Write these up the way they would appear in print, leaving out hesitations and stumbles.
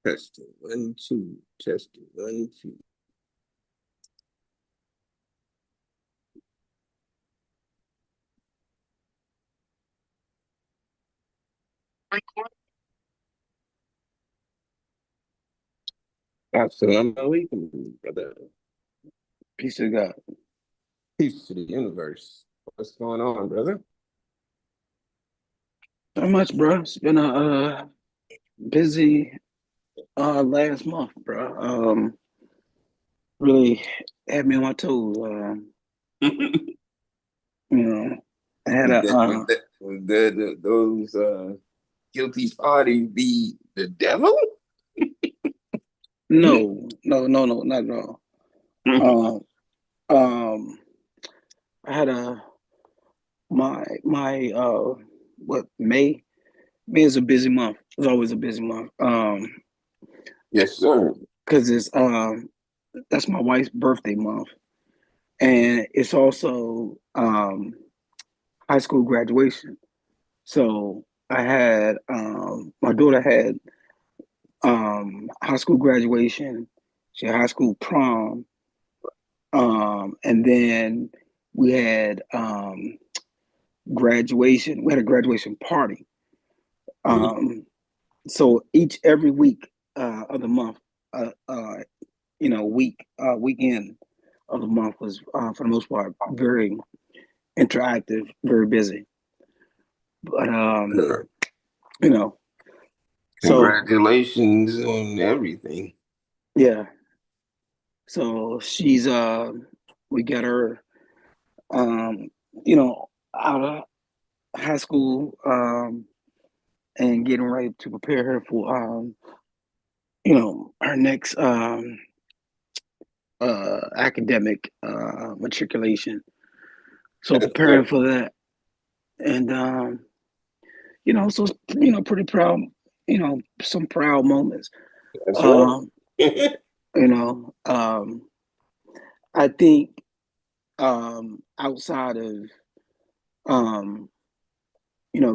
Testing, 1, 2, testing, 1, 2. Assalamu alaikum, brother. Peace to God. Peace to the universe. What's going on, brother? Not much, bro. It's been a busy last month, bro. Really had me on my toes. You know, I had Was a that, was that, was that those guilty parties be the devil? no, not at all. Um, I had a my what May is a busy month. It's always a busy month. Yes, sir. Because it's that's my wife's birthday month, and it's also high school graduation. So I had my daughter had high school graduation, she had high school prom, and then we had graduation. We had a graduation party. Um, so every week of the month, weekend of the month was for the most part very interactive, very busy. But Sure. you know, so Congratulations on everything. yeah. So she's we got her um, out of high school and getting ready to prepare her for her next academic matriculation. So Yes, preparing sir. for that. And so pretty proud, some proud moments. That's right. Um, you know, I think outside of um,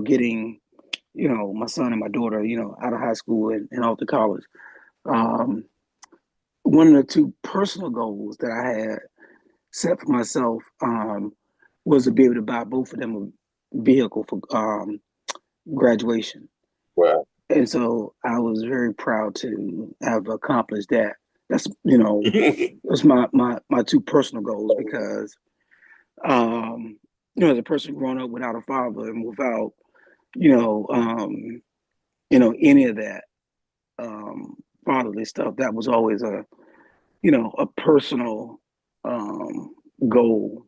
getting, my son and my daughter, out of high school and off to college. Um, One of the two personal goals that I had set for myself was to be able to buy both of them a vehicle for graduation. Wow. And so I was very proud to have accomplished that. That's that's my two personal goals because as a person growing up without a father and without you know um, any of that um, fatherly stuff, that was always a personal goal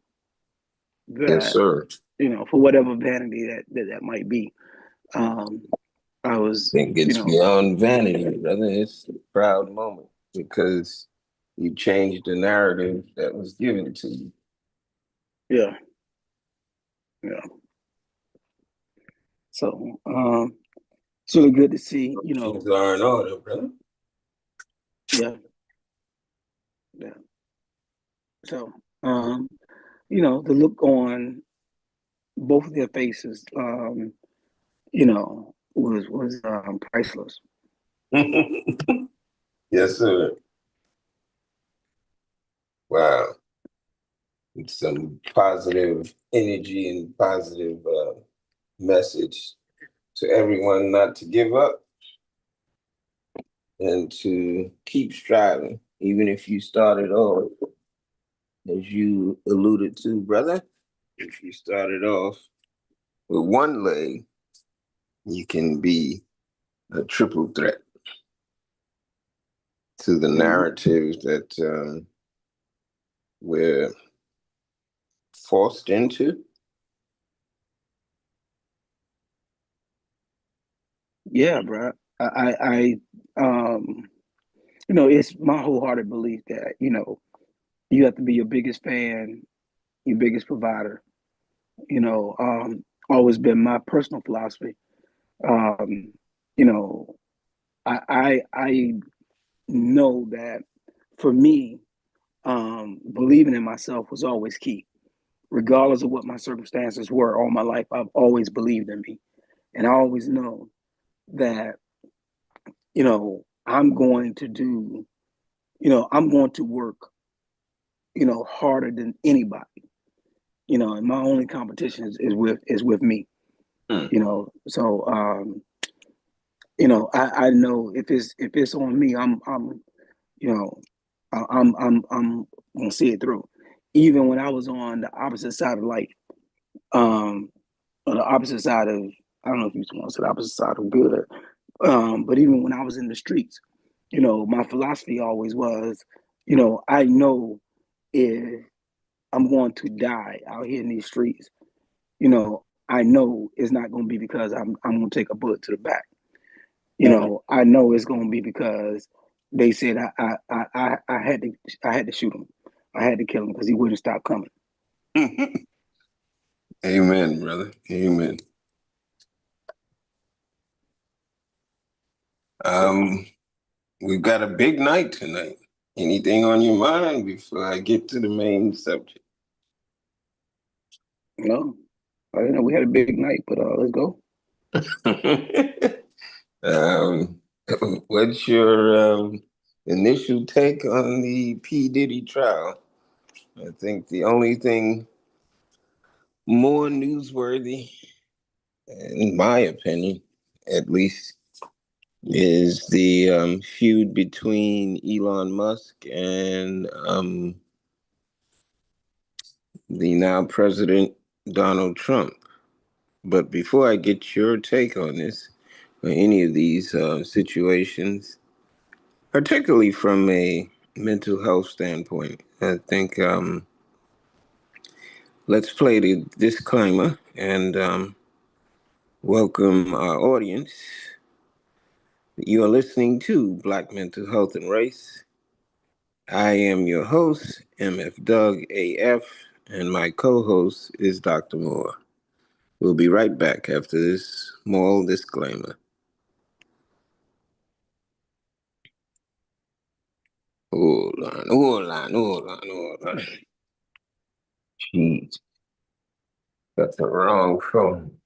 Yes, that sir. for whatever vanity that might be. Um, I was Think it's beyond vanity, brother. It's a proud moment because you changed the narrative that was given to you. yeah, yeah. So it's really good to see. Things are in order, brother. Yeah, yeah. So the look on both of their faces, was priceless. Yes, sir. Wow. It's some positive energy and positive message to everyone not to give up and to keep striving, even if you started off, as you alluded to, brother. If you started off with one leg, you can be a triple threat to the Mm-hmm. narratives that we're forced into. Yeah, bro. I it's my wholehearted belief that you have to be your biggest fan, your biggest provider. Always been my personal philosophy. Um, you know, I know that for me, believing in myself was always key, regardless of what my circumstances were all my life. I've always believed in me, and I always know that I'm going to do, I'm going to work, harder than anybody, and my only competition is with me, So, I know if it's on me, you know, I'm gonna see it through. Even when I was on the opposite side of life, um, or the opposite side of, I don't know if you want to say the opposite side of good, but even when I was in the streets, my philosophy always was, I know if I'm going to die out here in these streets, I know it's not going to be because I'm going to take a bullet to the back. I know it's going to be because they said I had to shoot him, I had to kill him because he wouldn't stop coming. Amen, brother. Amen. We've got a big night tonight. Anything on your mind before I get to the main subject? No, I didn't know we had a big night, but let's go. um, what's your initial take on the P. Diddy trial? I think the only thing more newsworthy, in my opinion, at least, is the feud between Elon Musk and the now President Donald Trump. But before I get your take on this, or any of these situations, particularly from a mental health standpoint, I think let's play the disclaimer and welcome our audience. You are listening to Black Mental Health and Race. I am your host, MF Doug AF, and my co-host is Dr. Moore. We'll be right back after this small disclaimer. Hold on. Jeez, got the wrong phone.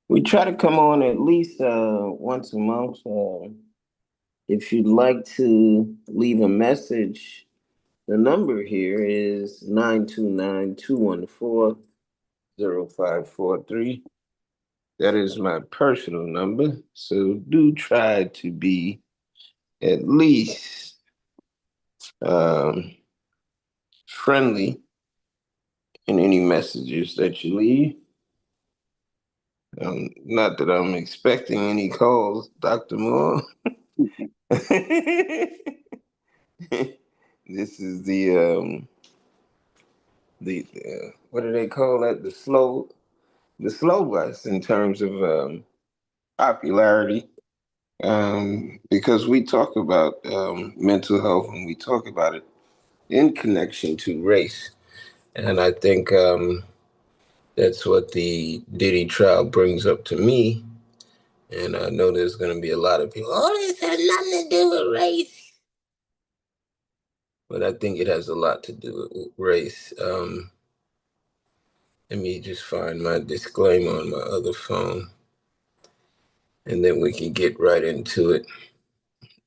We try to come on at least once a month. If you'd like to leave a message, the number here is 929-214-0543. That is my personal number. So do try to be at least friendly in any messages that you leave. Not that I'm expecting any calls, Dr. Moore. This is the what do they call that? The slow bus in terms of popularity. Because we talk about mental health and we talk about it in connection to race, and I think that's what the Diddy trial brings up to me. And I know there's going to be a lot of people, oh, this has nothing to do with race. But I think it has a lot to do with race. Let me just find my disclaimer on my other phone, and then we can get right into it.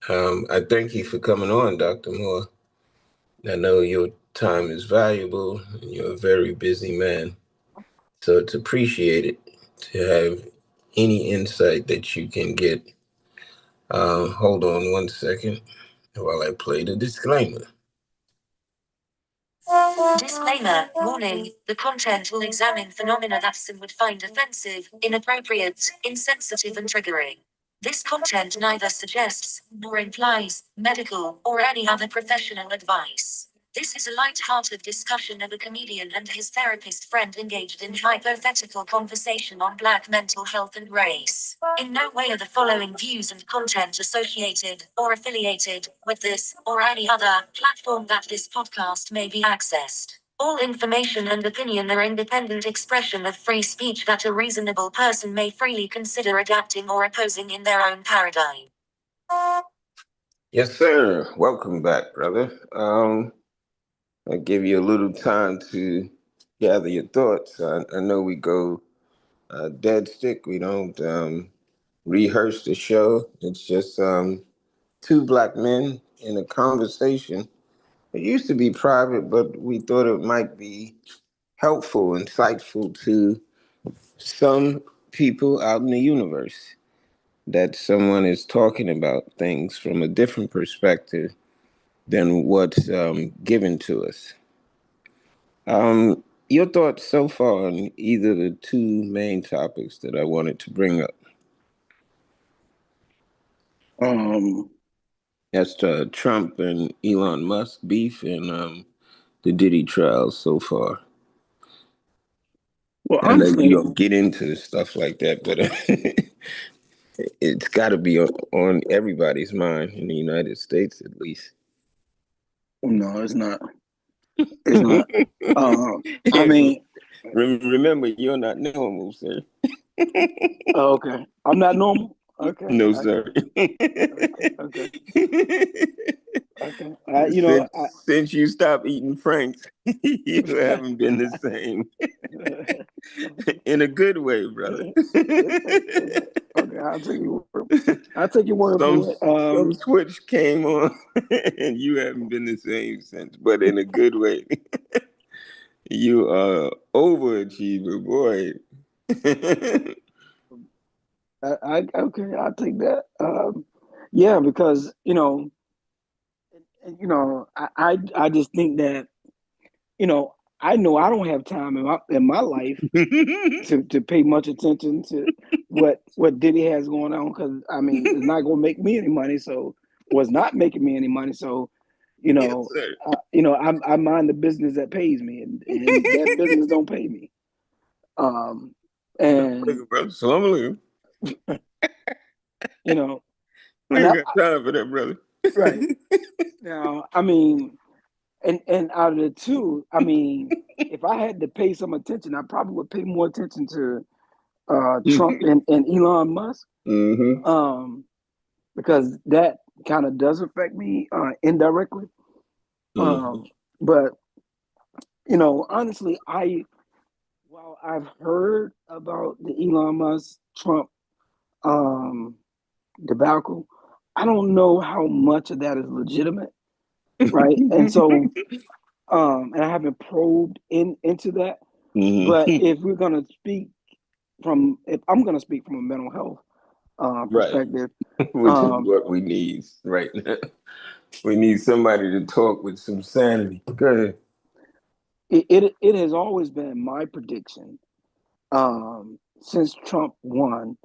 I thank you for coming on, Dr. Moore. I know your time is valuable, and you're a very busy man. So it's appreciated to have any insight that you can get. Hold on one second while I play the disclaimer. Disclaimer, warning, the content will examine phenomena that some would find offensive, inappropriate, insensitive and triggering. This content neither suggests, nor implies, medical, or any other professional advice. This is a light-hearted discussion of a comedian and his therapist friend engaged in hypothetical conversation on Black mental health and race. In no way are the following views and content associated, or affiliated, with this, or any other, platform that this podcast may be accessed. All information and opinion are independent expression of free speech that a reasonable person may freely consider adapting or opposing in their own paradigm. Yes, sir. Welcome back, brother. I'll give you a little time to gather your thoughts. I know we go dead stick. We don't rehearse the show. It's just two black men in a conversation. It used to be private, but we thought it might be helpful, insightful to some people out in the universe, that someone is talking about things from a different perspective than what's given to us. Your thoughts so far on either the two main topics that I wanted to bring up? Um, That's Trump and Elon Musk beef and the Diddy trials so far. well, I know you honestly, don't get into stuff like that, but it's got to be on everybody's mind in the United States, at least. no, it's not. It's not. I Yeah, mean, remember, you're not normal, sir. okay, I'm not normal. Okay, No, okay, sir. okay, okay. since since you stopped eating Franks, you haven't been the same. In a good way, brother. Okay, I'll take your word. I'll take your word some for it. some switch came on, and you haven't been the same since, but in a good way. You are overachiever, boy. Okay, I'll take that. Yeah, because I just think that I know I don't have time in my life to pay much attention to what Diddy has going on, because I mean it's not going to make me any money. So was not making me any money. So Yes, sir. I mind the business that pays me, and that business don't pay me. And Brother. Salam you know, We and ain't got time for that, brother. right now, I mean, and out of the two, I mean, if I had to pay some attention, I probably would pay more attention to Trump and Elon Musk, um, because that kind of does affect me indirectly. But honestly, while I've heard about the Elon Musk Trump um, debacle, I don't know how much of that is legitimate, right? And so, and I haven't probed into that. But if we're gonna speak if I'm gonna speak from a mental health Right, perspective, which is what we need right now. We need somebody to talk with some sanity. Go ahead. it has always been my prediction, since Trump won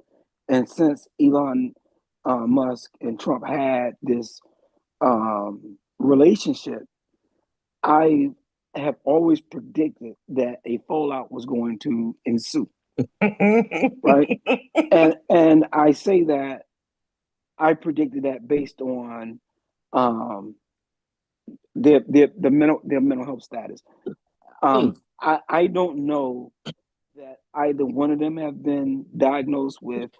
and since Elon Musk and Trump had this relationship, I have always predicted that a fallout was going to ensue, right? And I say that I predicted that based on um, their mental health status. I don't know that either one of them have been diagnosed with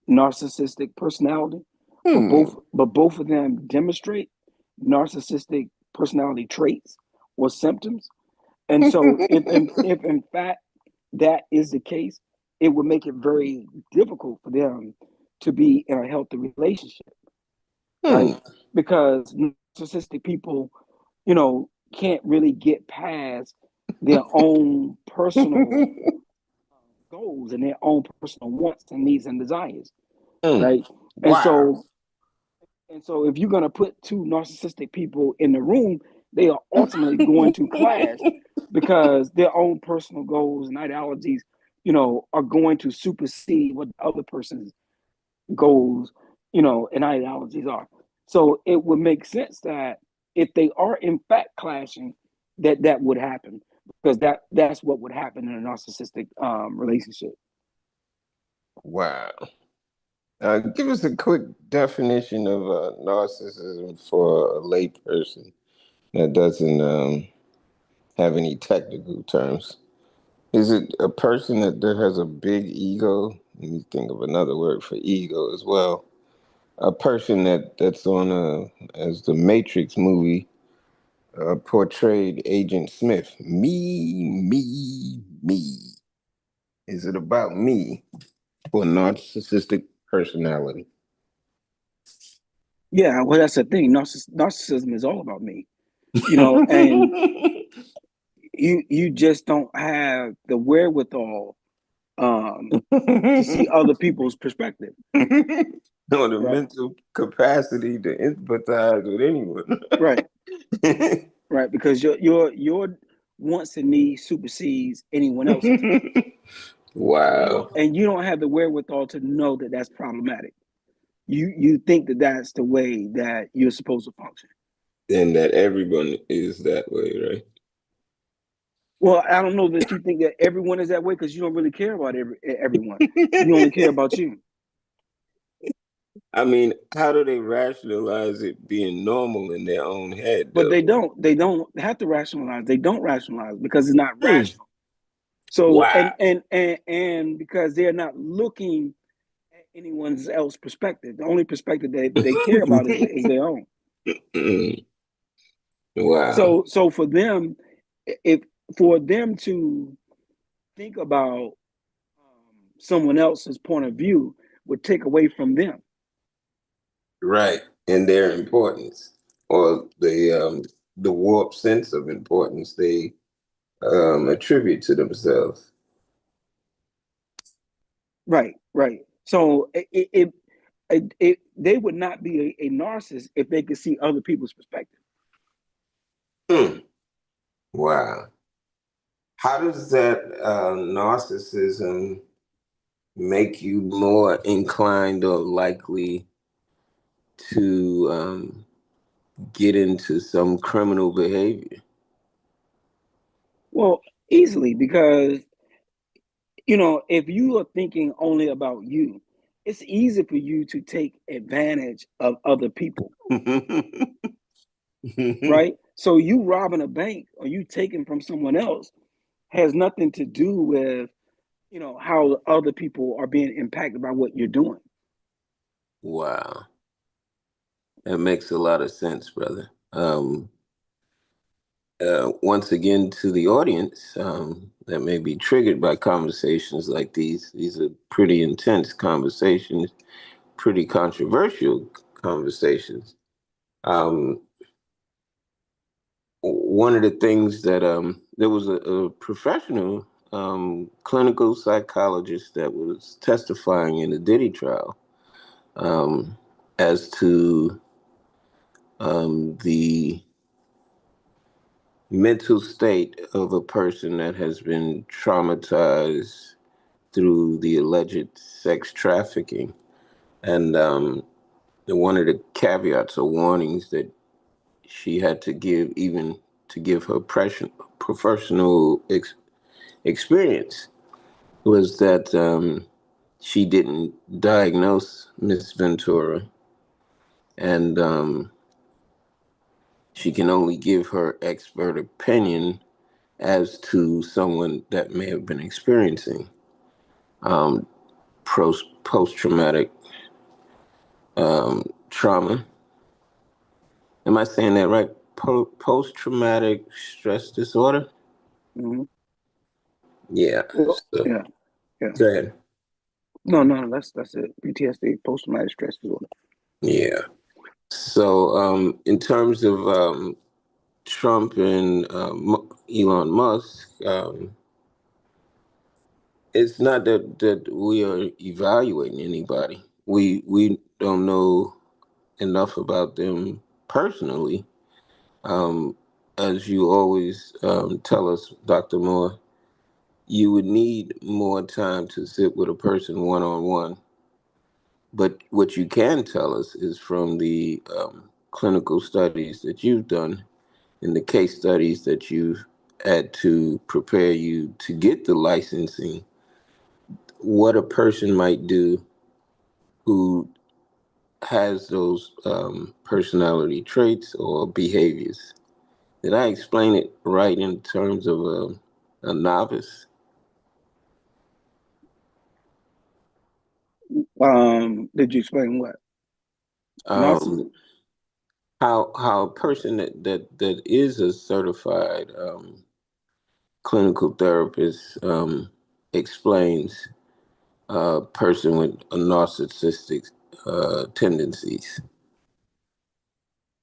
narcissistic personality, but both of them demonstrate narcissistic personality traits or symptoms. And so if in fact that is the case, it would make it very difficult for them to be in a healthy relationship, right? Because narcissistic people, can't really get past their own personal goals and their own personal wants and needs and desires, right? And Wow. so if you're going to put two narcissistic people in the room, they are ultimately going to clash because their own personal goals and ideologies, are going to supersede what the other person's goals, and ideologies are. So it would make sense that if they are in fact clashing, that would happen, because that's what would happen in a narcissistic relationship. Wow. Give us a quick definition of narcissism for a lay person that doesn't have any technical terms. Is it a person that has a big ego? Let me think of another word for ego as well. A person that's on as the Matrix movie portrayed Agent Smith. Me. Is it about me for narcissistic personality. Yeah, well, that's the thing. Narcissism is all about me, and you just don't have the wherewithal to see other people's perspective. Or the Right. mental capacity to empathize with anyone. Right. Right. Because your wants and needs supersedes anyone else's. Wow. And you don't have the wherewithal to know that that's problematic. You think that that's the way that you're supposed to function. And that everyone is that way, right? Well, I don't know that you think that everyone is that way because you don't really care about everyone. You only care about you. I mean, how do they rationalize it being normal in their own head, But though? they don't have to rationalize. They don't rationalize because it's not rational. So Wow. and because they're not looking at anyone's else perspective. The only perspective they care about is their own. Wow. So for them, if for them to think about someone else's point of view would take away from them. Right. And their importance, or the warped sense of importance they attribute to themselves. Right. So they would not be a narcissist if they could see other people's perspective. Wow. How does that narcissism make you more inclined or likely to get into some criminal behavior? Well, easily because if you are thinking only about you, it's easy for you to take advantage of other people. Right? So you robbing a bank or you taking from someone else has nothing to do with how other people are being impacted by what you're doing. Wow. That makes a lot of sense, brother. Once again, to the audience that may be triggered by conversations like these are pretty intense conversations, pretty controversial conversations. One of the things that there was a professional clinical psychologist that was testifying in the Diddy trial as to the mental state of a person that has been traumatized through the alleged sex trafficking. And one of the caveats or warnings that she had to give, even to give her professional experience, was that she didn't diagnose Miss Ventura, and she can only give her expert opinion as to someone that may have been experiencing post-traumatic trauma. Am I saying that right? Post-traumatic stress disorder? Mm-hmm. Yeah. Well, So, yeah. go ahead. No, that's it. PTSD, post traumatic stress disorder. Yeah. So, in terms of Trump and Elon Musk, it's not that we are evaluating anybody. We don't know enough about them personally. As you always tell us, Dr. Moore, you would need more time to sit with a person one-on-one. But what you can tell us is from the clinical studies that you've done and the case studies that you've had to prepare you to get the licensing, what a person might do who has those personality traits or behaviors. Did I explain it right in terms of a novice? Did you explain what? Um, Narcissism? how a person that is a certified clinical therapist explains person with a narcissistic tendencies,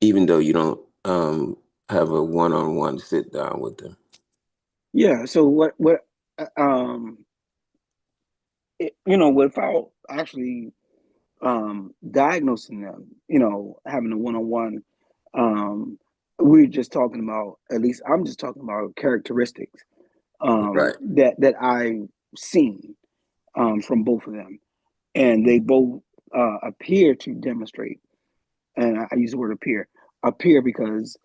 even though you don't have a one-on-one sit down with them. Yeah. So without actually diagnosing them, having a one-on-one, we're just talking about, at least I'm just talking about characteristics Right. that I've seen from both of them, and they both appear to demonstrate. And I use the word appear because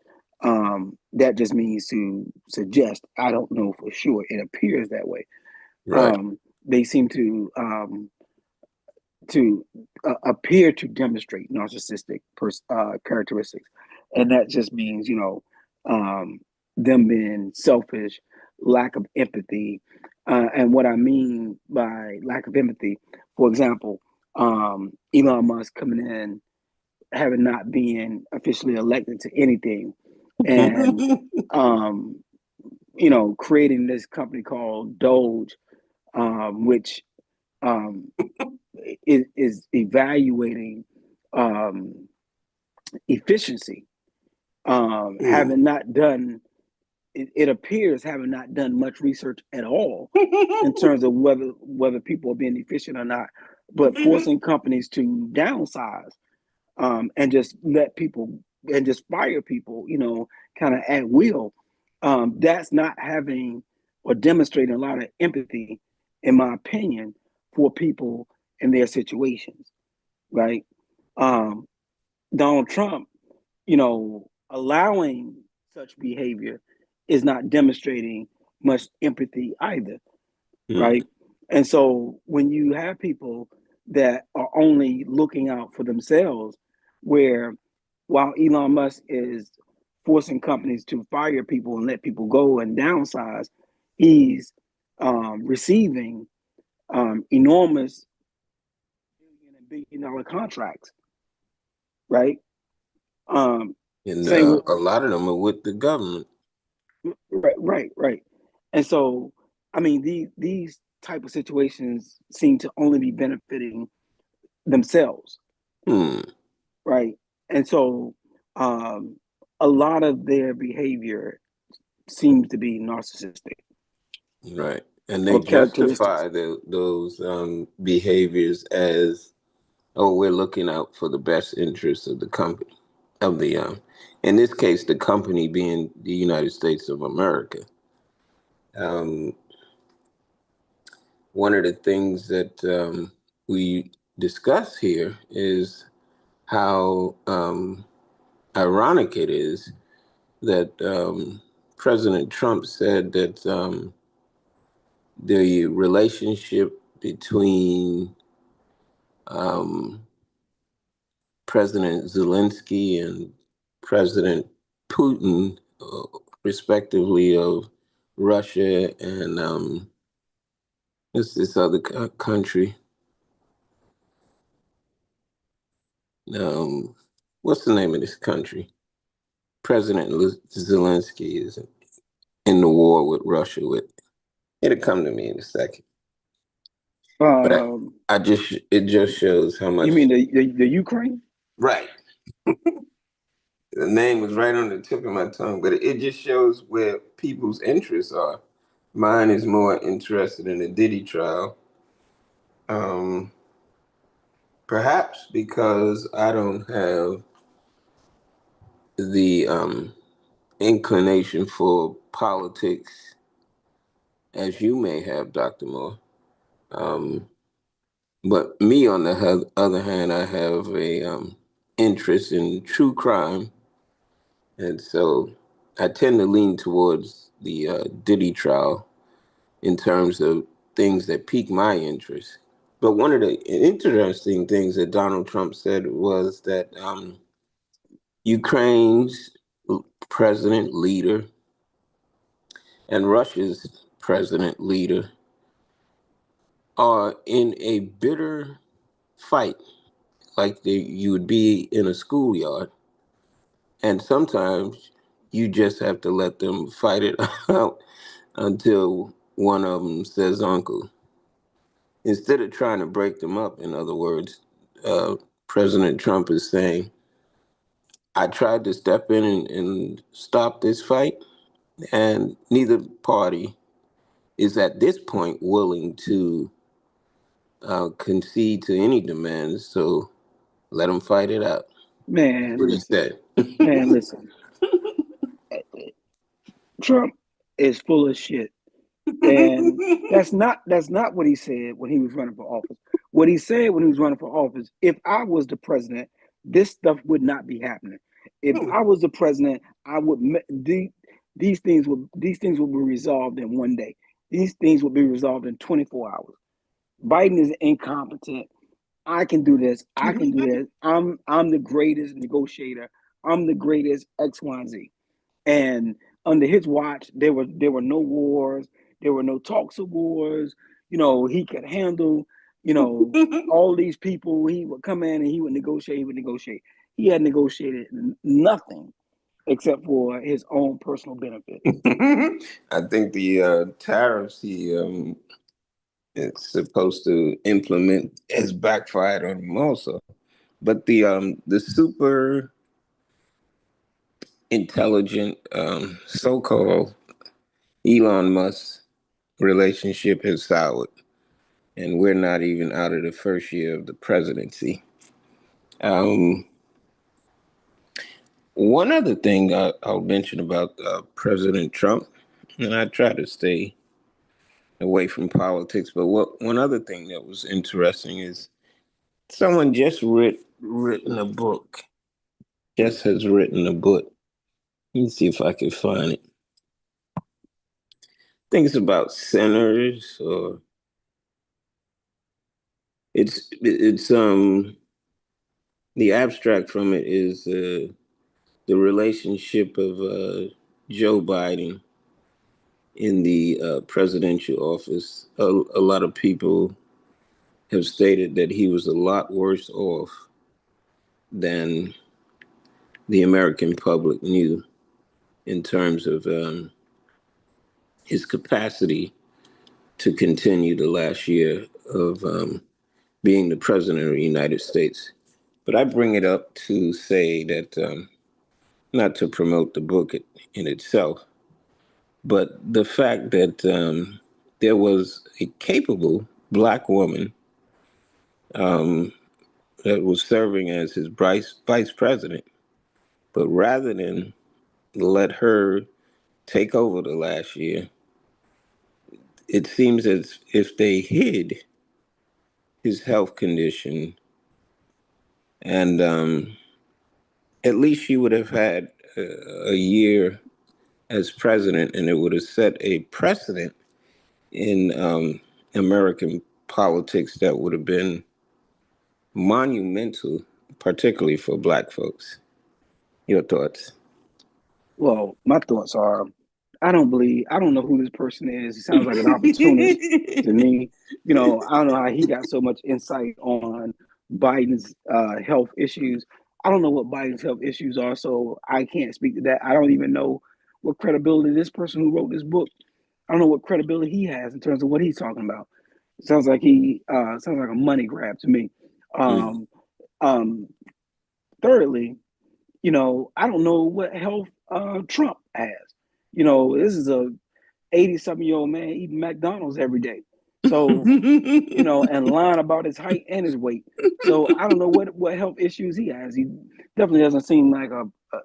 that just means to suggest. I don't know for sure. It appears that way. Right. They seem to appear to demonstrate narcissistic characteristics, and that just means them being selfish, lack of empathy, and what I mean by lack of empathy, for example, Elon Musk coming in, having not been officially elected to anything, and creating this company called Doge, which um, is evaluating efficiency, having not done, it appears having not done much research at all in terms of whether people are being efficient or not, but forcing companies to downsize, and just let people and just fire people, kind of at will. That's not having or demonstrating a lot of empathy, in my opinion, for people in their situations, right? Um, Donald Trump, allowing such behavior is not demonstrating much empathy either, right? And so when you have people that are only looking out for themselves, where while Elon Musk is forcing companies to fire people and let people go and downsize, he's receiving enormous billion-dollar contracts, right? And Same with a lot of them are with the government. right. And so, I mean, these type of situations seem to only be benefiting themselves, right? And so, a lot of their behavior seems to be narcissistic, Right. And they or characteristics. justify those behaviors as, oh, we're looking out for the best interests of the company, of the, in this case, the company being the United States of America. One of the things that we discuss here is how ironic it is that President Trump said that the relationship between President Zelensky and President Putin, respectively, of Russia and this other country. What's the name of this country? President Zelensky is in the war with Russia. It'll come to me in a second. But Um, it just shows how much. you mean the Ukraine? Right. The name was right on the tip of my tongue, but it just shows where people's interests are. Mine is more interested in the Diddy trial. Perhaps because I don't have the inclination for politics as you may have, Dr. Moore. But me, on the other hand, I have a interest in true crime, and so I tend to lean towards the Diddy trial in terms of things that pique my interest. But one of the interesting things that Donald Trump said was that Ukraine's president leader and Russia's president leader are in a bitter fight, like you would be in a schoolyard. And sometimes you just have to let them fight it out until one of them says uncle. instead of trying to break them up, in other words, President Trump is saying, I tried to step in and stop this fight, and neither party is at this point willing to concede to any demands, so let them fight it out. Man, What he listen. said. Man, listen. Trump is full of shit. And that's not what he said when he was running for office. What he said when he was running for office, if I was the president, this stuff would not be happening. If I was the president, I would these things would be resolved in one day. These things would be resolved in 24 hours. Biden is incompetent. I can do this. I can do this. I'm the greatest negotiator. I'm the greatest X, Y, and Z. And under his watch, there were no wars. There were no talks of wars. You know, he could handle, you know, all these people. He would come in and he would negotiate. He would negotiate. He had negotiated nothing except for his own personal benefit. I think the tariffs he is supposed to implement has backfired on him also. But the super intelligent so-called Elon Musk relationship has soured, and we're not even out of the first year of the presidency. One other thing I'll mention about President Trump, and I try to stay away from politics, but one other thing that was interesting is someone just written a book, just has written a book. Let me see if I can find it. I think it's about sinners, or it's the abstract from it is the relationship of Joe Biden in the presidential office. A lot of people have stated that he was a lot worse off than the American public knew in terms of his capacity to continue the last year of being the president of the United States. But I bring it up to say that, not to promote the book in itself, but the fact that there was a capable Black woman that was serving as his vice president. But rather than let her take over the last year, it seems as if they hid his health condition, and at least she would have had a year as president, and it would have set a precedent in American politics that would have been monumental, particularly for Black folks. Your thoughts? Well, my thoughts are, I don't know who this person is. He sounds like an opportunist to me. You know, I don't know how he got so much insight on Biden's health issues. I don't know what Biden's health issues are, so I can't speak to that. I don't even know what credibility this person who wrote this book, I don't know what credibility he has in terms of what he's talking about. It sounds like sounds like a money grab to me. Mm. Um, um, Thirdly, you know, I don't know what health Trump has. You know, this is a 80-something-year-old man eating McDonald's every day. So, you know, and lying about his height and his weight. So I don't know what health issues he has. He definitely doesn't seem like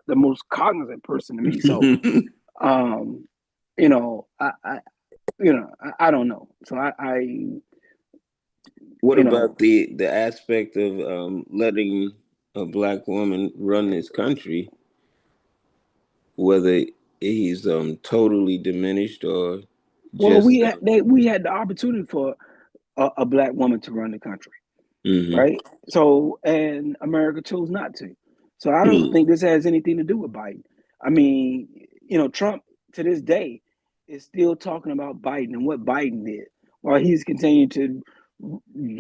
the most cognizant person to me. So, you know, I don't know. So What you know, about the aspect of letting a Black woman run this country, whether he's totally diminished or well, just we had the opportunity for a Black woman to run the country. mhm. Right? So, and America chose not to. So I don't think this has anything to do with Biden. I mean, you know, Trump to this day is still talking about Biden and what Biden did, while he's continuing to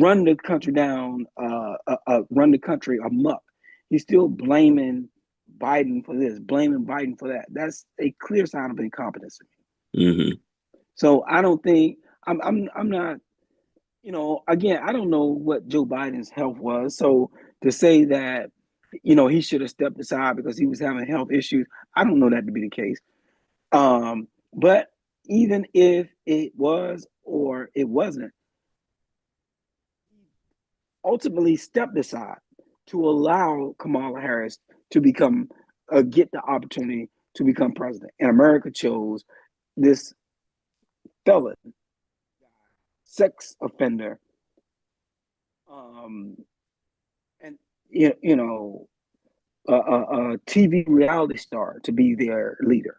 run the country down, run the country amok. He's still blaming Biden for this, blaming Biden for that. That's a clear sign of incompetence. Mhm. So I don't think I'm not Again, I don't know what Joe Biden's health was. So to say that, he should have stepped aside because he was having health issues, I don't know that to be the case. But even if it was or it wasn't, ultimately stepped aside to allow Kamala Harris to get the opportunity to become president. And America chose this felon, sex offender, um, and a TV reality star to be their leader.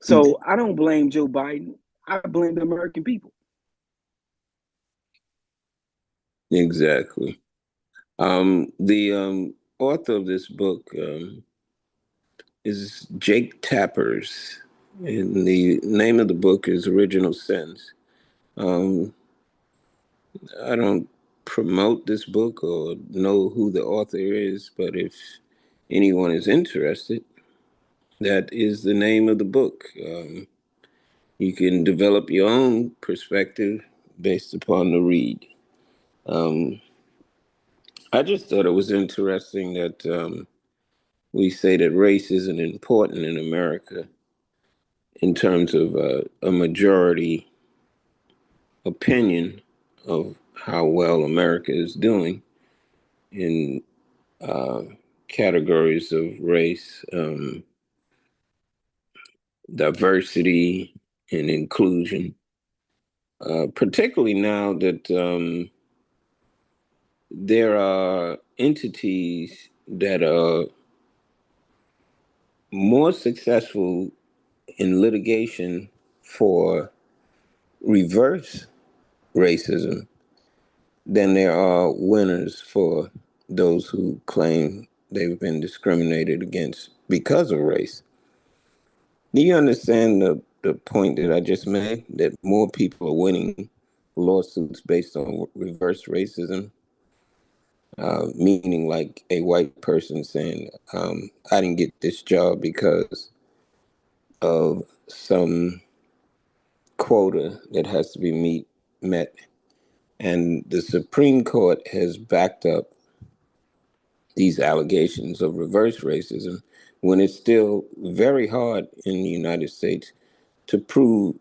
So I don't blame Joe Biden. I blame the American people. Exactly. The author of this book is Jake Tappers, and the name of the book is Original Sins. I don't promote this book or know who the author is, but if anyone is interested, that is the name of the book. You can develop your own perspective based upon the read. I just thought it was interesting that we say that race isn't important in America in terms of a majority opinion of how well America is doing in categories of race, diversity, and inclusion. Particularly now that there are entities that are more successful in litigation for reverse racism than there are winners for those who claim they've been discriminated against because of race. Do you understand the point that I just made? That more people are winning lawsuits based on reverse racism, meaning like a white person saying, I didn't get this job because of some quota that has to be met. And the Supreme Court has backed up these allegations of reverse racism when it's still very hard in the United States to prove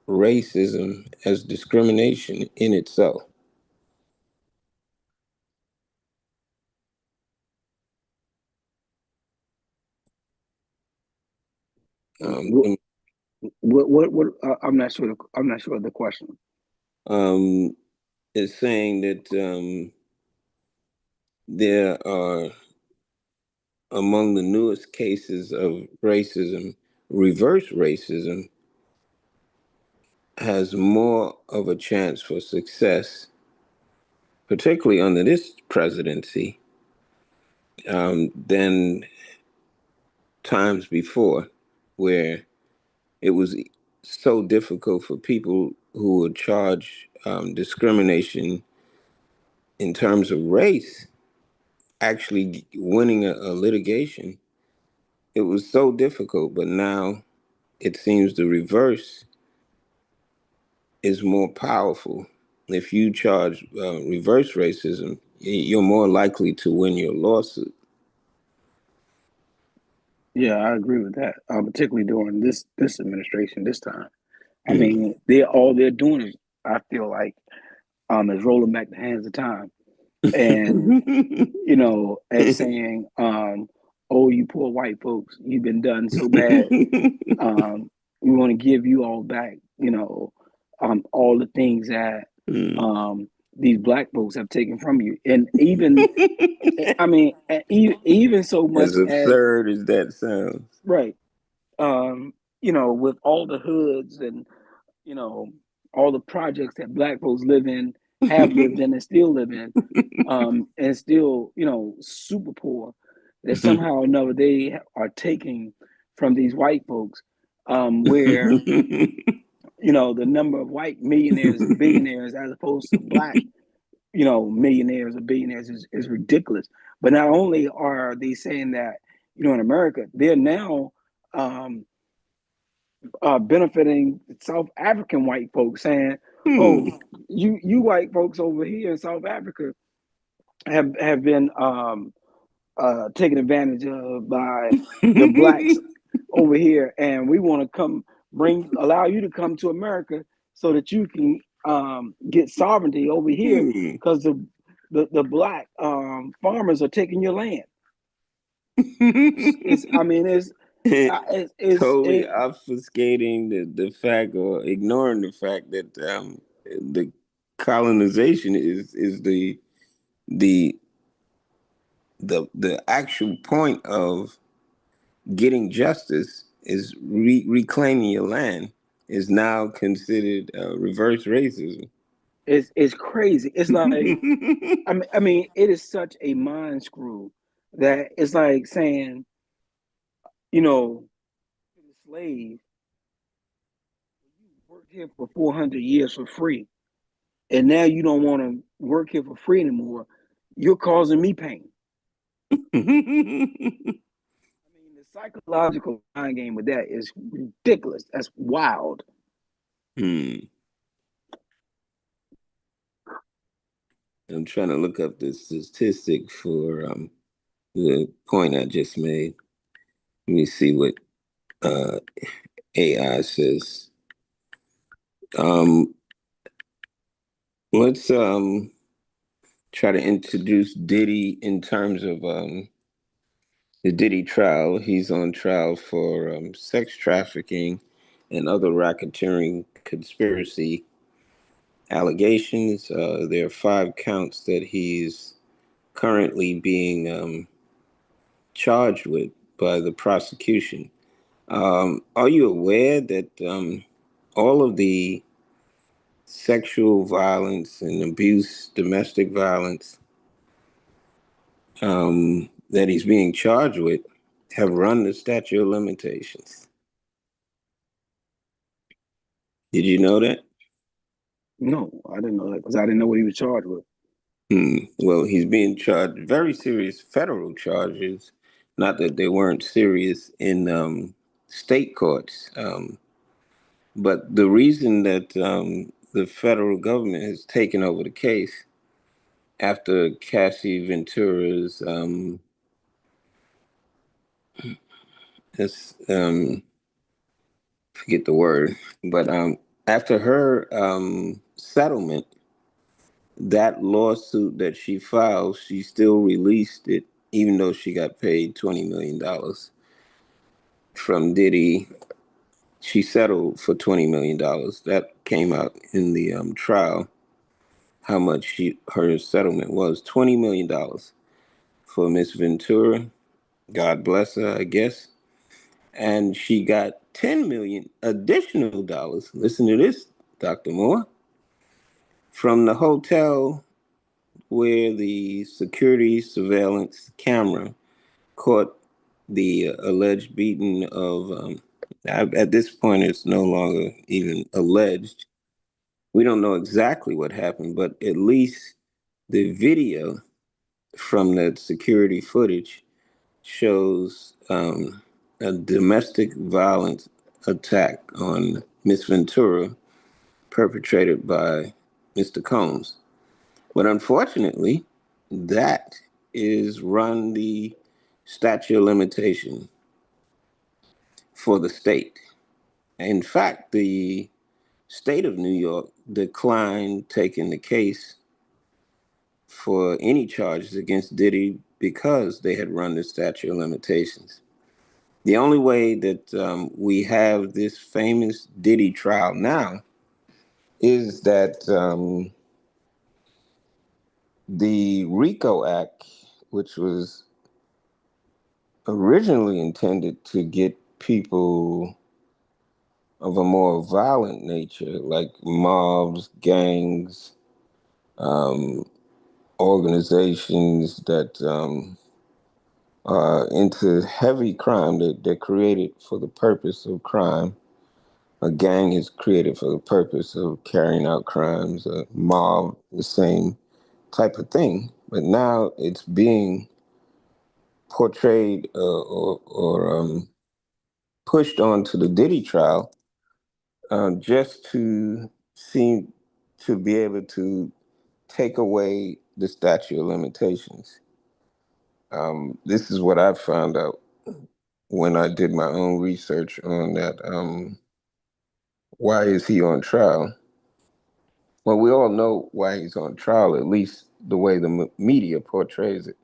racism as discrimination in itself. What? What? I'm not sure. I'm not sure of the question. It's saying that there are among the newest cases of racism, reverse racism has more of a chance for success, particularly under this presidency, than times before, where it was so difficult for people who would charge discrimination in terms of race actually winning a litigation. It was so difficult, but now it seems the reverse is more powerful. If you charge reverse racism, you're more likely to win your lawsuit. Yeah, I agree with that. Particularly during this administration, this time. I mean, they're doing is, I feel like, is rolling back the hands of time, and and saying, "Oh, you poor white folks, you've been done so bad. We want to give you all back. All the things that these black folks have taken from you, and even, I mean, even so much As as absurd as that sounds. right, with all the hoods and you know, all the projects that black folks live in, have lived in, and still live in, and still, super poor, that somehow or another they are taking from these white folks, where, the number of white millionaires and billionaires as opposed to black, millionaires or billionaires is ridiculous. But not only are they saying that, in America, they're now benefiting South African white folks, saying, Oh, Hmm. you white folks over here in South Africa have been taken advantage of by the blacks over here, and we want to allow you to come to America so that you can get sovereignty over here Hmm. because the black farmers are taking your land. It's I mean it's Totally it, obfuscating the fact or ignoring the fact that the colonization is the the actual point of getting justice is reclaiming your land is now considered reverse racism. it's crazy. It's like I mean it is such a mind screw that it's like saying, you know, the slave worked here for 400 years for free, and now you don't want to work here for free anymore. You're causing me pain. I mean, the psychological mind game with that is ridiculous. That's wild. Hmm. I'm trying to look up the statistic for the point I just made. Let me see what uh, AI says. Um, let's try to introduce Diddy in terms of the Diddy trial. He's on trial for sex trafficking and other racketeering conspiracy allegations. There are 5 counts that he's currently being charged with by the prosecution. Are you aware that all of the sexual violence and abuse, domestic violence that he's being charged with have run the statute of limitations? Did you know that? No, I didn't know that because I didn't know what he was charged with. Well, he's being charged very serious federal charges. Not that they weren't serious in state courts, but the reason that the federal government has taken over the case after Cassie Ventura's this forget the word, but after her settlement, that lawsuit that she filed, she still released it, even though she got paid $20 million from Diddy. She settled for $20 million. That came out in the trial. How much her settlement was? $20 million for Miss Ventura. God bless her, I guess. And she got 10 million additional dollars. Listen to this, Dr. Moore, from the hotel where the security surveillance camera caught the alleged beating of. At this point, it's no longer even alleged. We don't know exactly what happened, but at least the video from that security footage shows a domestic violence attack on Miss Ventura perpetrated by Mr. Combs. But unfortunately, that is run the statute of limitation for the state. In fact, the state of New York declined taking the case for any charges against Diddy because they had run the statute of limitations. The only way that we have this famous Diddy trial now is that the RICO Act, which was originally intended to get people of a more violent nature, like mobs, gangs, um, organizations that are into heavy crime, they're created for the purpose of crime. A gang is created for the purpose of carrying out crimes. A mob, the same type of thing. But now it's being portrayed or pushed onto the Diddy trial just to seem to be able to take away the statute of limitations. This is what I found out when I did my own research on that. Why is he on trial? Well, we all know why he's on trial, at least the way the media portrays it.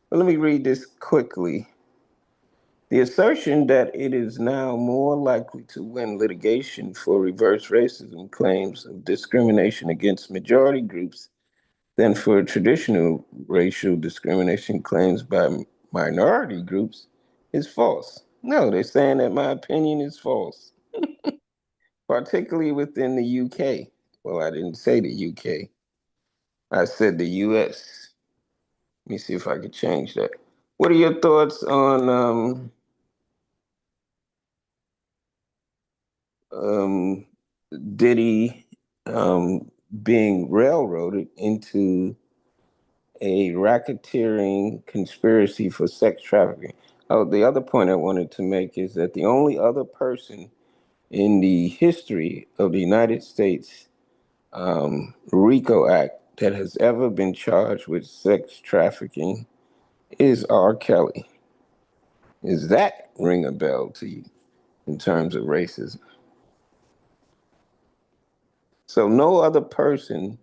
But let me read this quickly. The assertion that it is now more likely to win litigation for reverse racism claims of discrimination against majority groups than for traditional racial discrimination claims by minority groups is false. No, they're saying that my opinion is false, particularly within the UK. Well, I didn't say the UK, I said the US. Let me see if I could change that. What are your thoughts on um, Diddy being railroaded into a racketeering conspiracy for sex trafficking? Oh, the other point I wanted to make is that the only other person in the history of the United States RICO Act that has ever been charged with sex trafficking is R. Kelly. Does that ring a bell to you in terms of racism? So no other person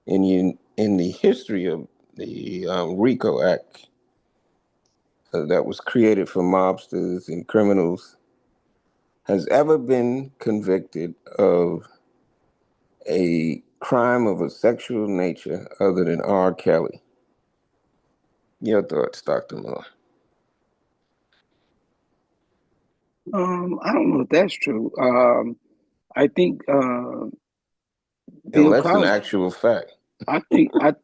in the history of the RICO Act that was created for mobsters and criminals has ever been convicted of a crime of a sexual nature other than R. Kelly. Your thoughts, Dr. Moore? I don't know if that's true. I think Bill Unless an Cosby. actual fact. I think I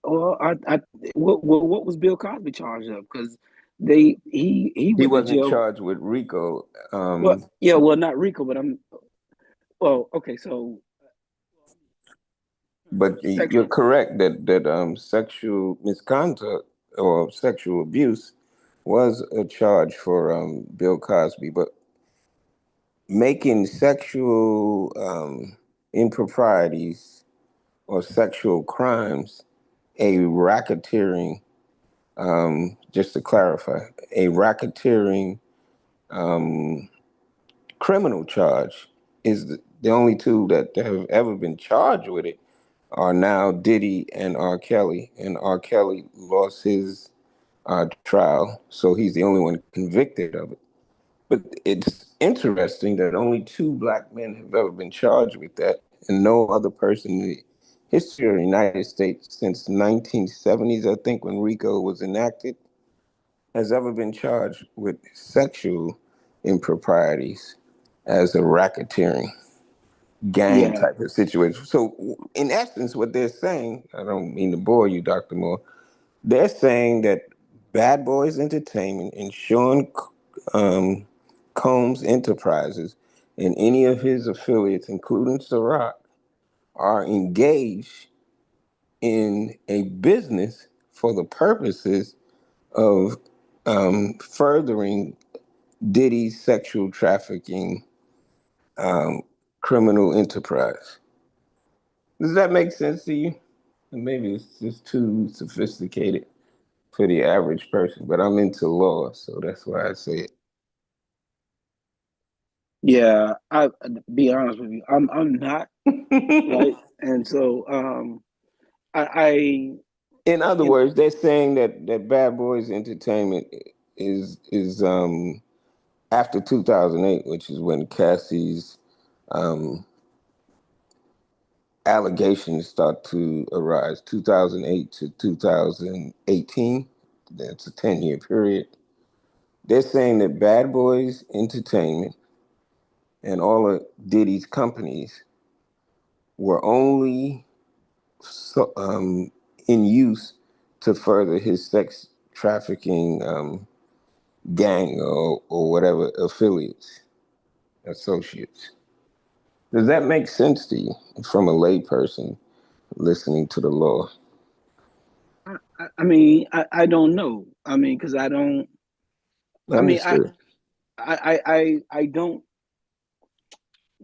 well I what was Bill Cosby charged of? Because he He went to wasn't jail. charged with RICO, Well, yeah, well, not RICO, but okay. So but you're sexual. correct that sexual misconduct or sexual abuse was a charge for Bill Cosby, but making sexual improprieties or sexual crimes a racketeering, just to clarify, a racketeering criminal charge is the only two that have ever been charged with it are now Diddy and R. Kelly. And R. Kelly lost his trial, so he's the only one convicted of it. But it's interesting that only two black men have ever been charged with that, and no other person in the history of the United States since the 1970s, I think, when RICO was enacted, has ever been charged with sexual improprieties as a racketeering gang Yeah, type of situation. So, in essence, what they're saying, I don't mean to bore you, Dr. Moore, they're saying that Bad Boys Entertainment and Sean um, Combs Enterprises and any of his affiliates, including Ciroc, are engaged in a business for the purposes of furthering Diddy's sexual trafficking criminal enterprise. Does that make sense to you? Maybe it's just too sophisticated for the average person, but I'm into law, so that's why I say yeah. I be honest with you, I'm not it. right, and so I In other you words, they're saying that Bad Boys Entertainment is after 2008, which is when Cassie's um, allegations start to arise. 2008 to 2018, that's a 10-year period. They're saying that Bad Boys Entertainment and all of Diddy's companies were only so, in use to further his sex trafficking gang or whatever affiliates, associates. Does that make sense to you from a layperson listening to the law? I mean I don't know. I mean because I don't. I mean Understood. I don't.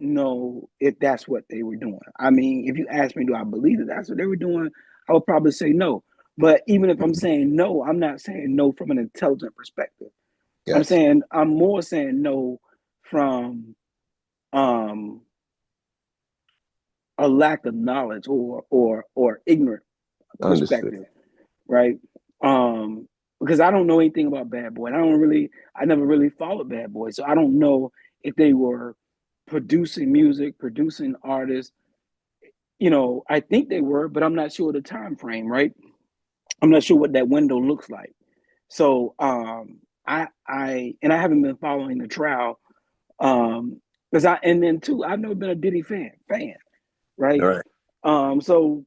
know if that's what they were doing. I mean, if you ask me, do I believe that that's what they were doing? I would probably say no. But even if I'm saying no, I'm not saying no from an intelligent perspective. Gotcha. I'm more saying no from um a lack of knowledge or ignorant Understood. perspective, right? Because I don't know anything about Bad Boy. I never really followed Bad Boy, so I don't know if they were producing music, producing artists. I think they were, but I'm not sure the time frame, right? I'm not sure what that window looks like. So I haven't been following the trial because and then too I've never been a Diddy fan, right? All right. So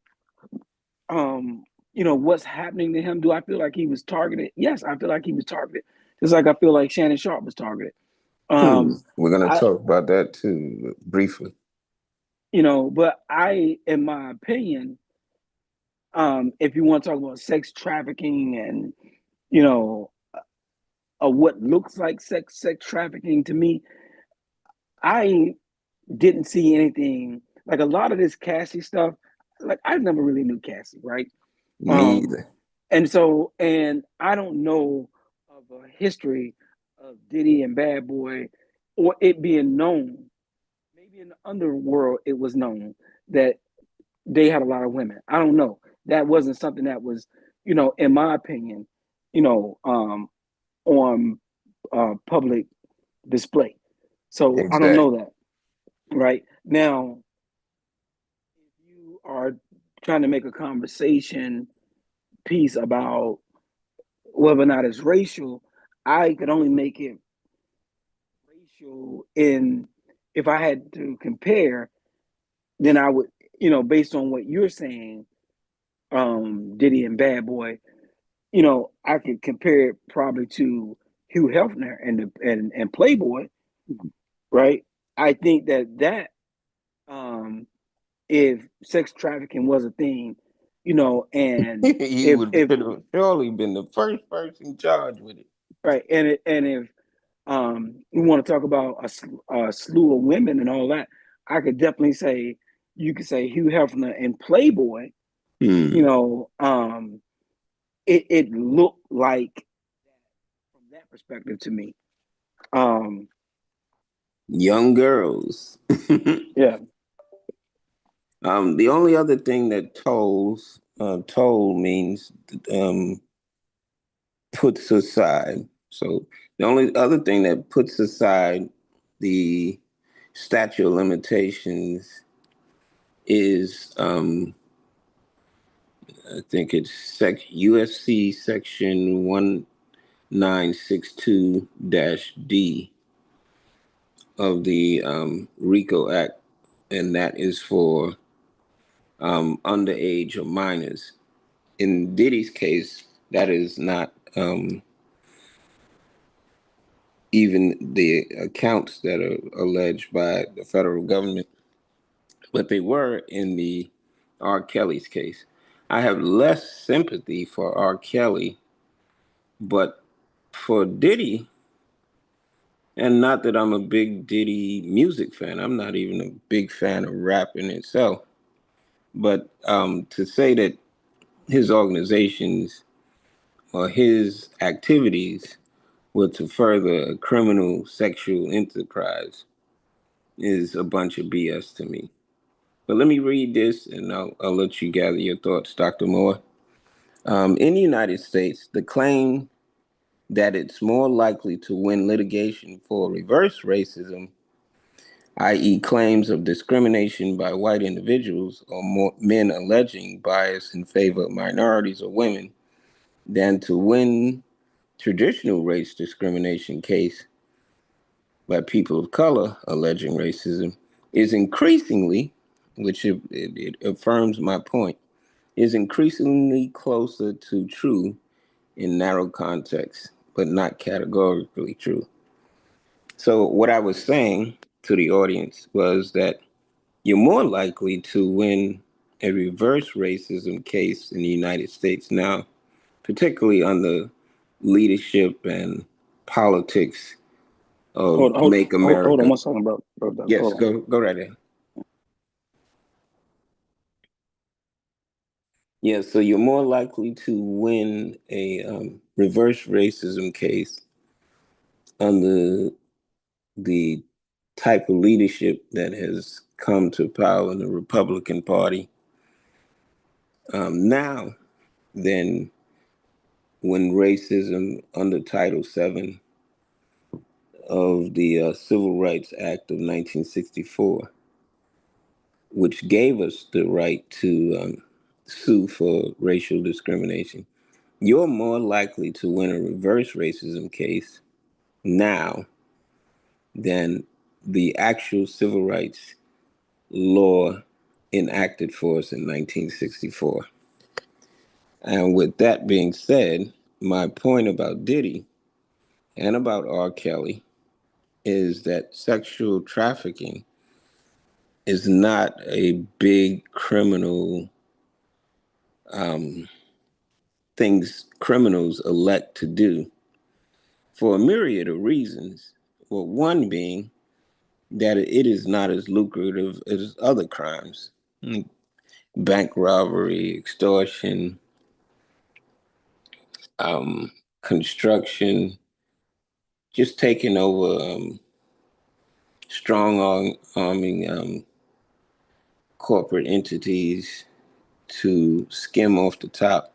what's happening to him? Do I feel like he was targeted? Yes, I feel like he was targeted. Just like I feel like Shannon Sharp was targeted. We're gonna I talk about that too briefly. but in my opinion, if you want to talk about sex trafficking and you know, what looks like sex trafficking to me, I didn't see anything like a lot of this Cassie stuff. Like I never really knew Cassie, right? Me Um, either. and I don't know of a history of Diddy and Bad Boy, or it being known. Maybe in the underworld, it was known that they had a lot of women. I don't know. That wasn't something that was, in my opinion, on public display. So I don't Exactly. know that. Right now, if you are trying to make a conversation piece about whether or not it's racial, I could only make it racial in if I had to compare, then I would, based on what you're saying, Diddy and Bad Boy, I could compare it probably to Hugh Hefner and Playboy, right? I think that um, if sex trafficking was a thing, and He if would if should have surely been the first person charged with it. right, and if we want to talk about a slew of women and all that, I could definitely say you could say Hugh Hefner and Playboy. You Hmm. know, it looked like from that perspective to me. Um, Young girls. yeah, The only other thing that toll means puts aside. So the only other thing that puts aside the statute of limitations is I think it's USC section 1962-D of the RICO Act, and that is for underage or minors. In Diddy's case, that is not even the accounts that are alleged by the federal government, but they were in the R. Kelly's case. I have less sympathy for R. Kelly, but for Diddy, and not that I'm a big Diddy music fan, I'm not even a big fan of rap in itself, but to say that his organizations or his activities were to further a criminal sexual enterprise is a bunch of BS to me. But let me read this and I'll let you gather your thoughts, Dr. Moore. In the United States, the claim that it's more likely to win litigation for reverse racism, i.e., claims of discrimination by white individuals or more men alleging bias in favor of minorities or women, than to win traditional race discrimination case by people of color alleging racism, is increasingly, which it affirms my point, is increasingly closer to true in narrow context, but not categorically true. So, what I was saying to the audience was that you're more likely to win a reverse racism case in the United States now, particularly under leadership and politics of Make hold on America. 1 second, bro. Yes, Hold on. go right ahead. Yeah, so you're more likely to win a reverse racism case under the type of leadership that has come to power in the Republican Party now than when racism under Title VII of the Civil Rights Act of 1964, which gave us the right to sue for racial discrimination. You're more likely to win a reverse racism case now than the actual civil rights law enacted for us in 1964. And with that being said, my point about Diddy and about R. Kelly is that sexual trafficking is not a big criminal things criminals elect to do for a myriad of reasons. Well, one being that it is not as lucrative as other crimes, like bank robbery, extortion, construction, just taking over strong arming corporate entities to skim off the top,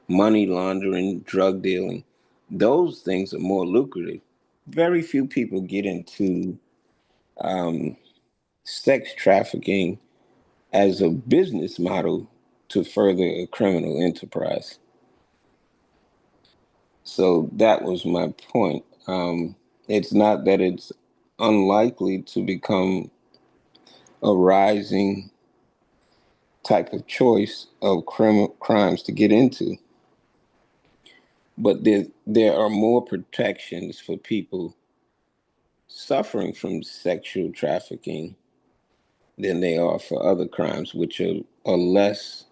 money laundering, drug dealing. Those things are more lucrative. Very few people get into sex trafficking as a business model to further a criminal enterprise. So that was my point. It's not that it's unlikely to become a rising type of choice of crimes to get into, but there are more protections for people suffering from sexual trafficking than they are for other crimes, which are less